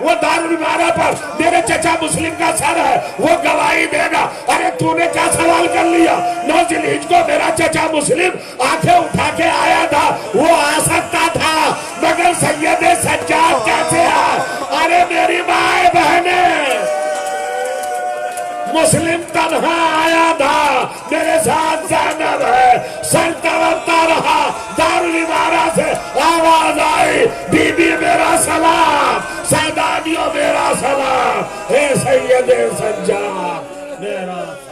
وہ دارالعمارہ پر میرے چچا مسلم کا سر ہے، وہ گواہی دے گا۔ ارے تو نے کیا سوال کر لیا؟ 9 ذی الحجہ کو میرا چچا مسلم آنکھیں اٹھا کے آیا تھا، وہ آ سکتا تھا مگر سید سجاد کیسے آئے؟ ارے میری مائیں بہنیں، مسلم تنہا آیا تھا، میرے ساتھ زینب ہے، سر تڑپتا رہا، دارالعمارہ سے آواز آئی، بی بی میرا سلام، سادانیوں میرا سلام، اے سید سجاد میرا سلام۔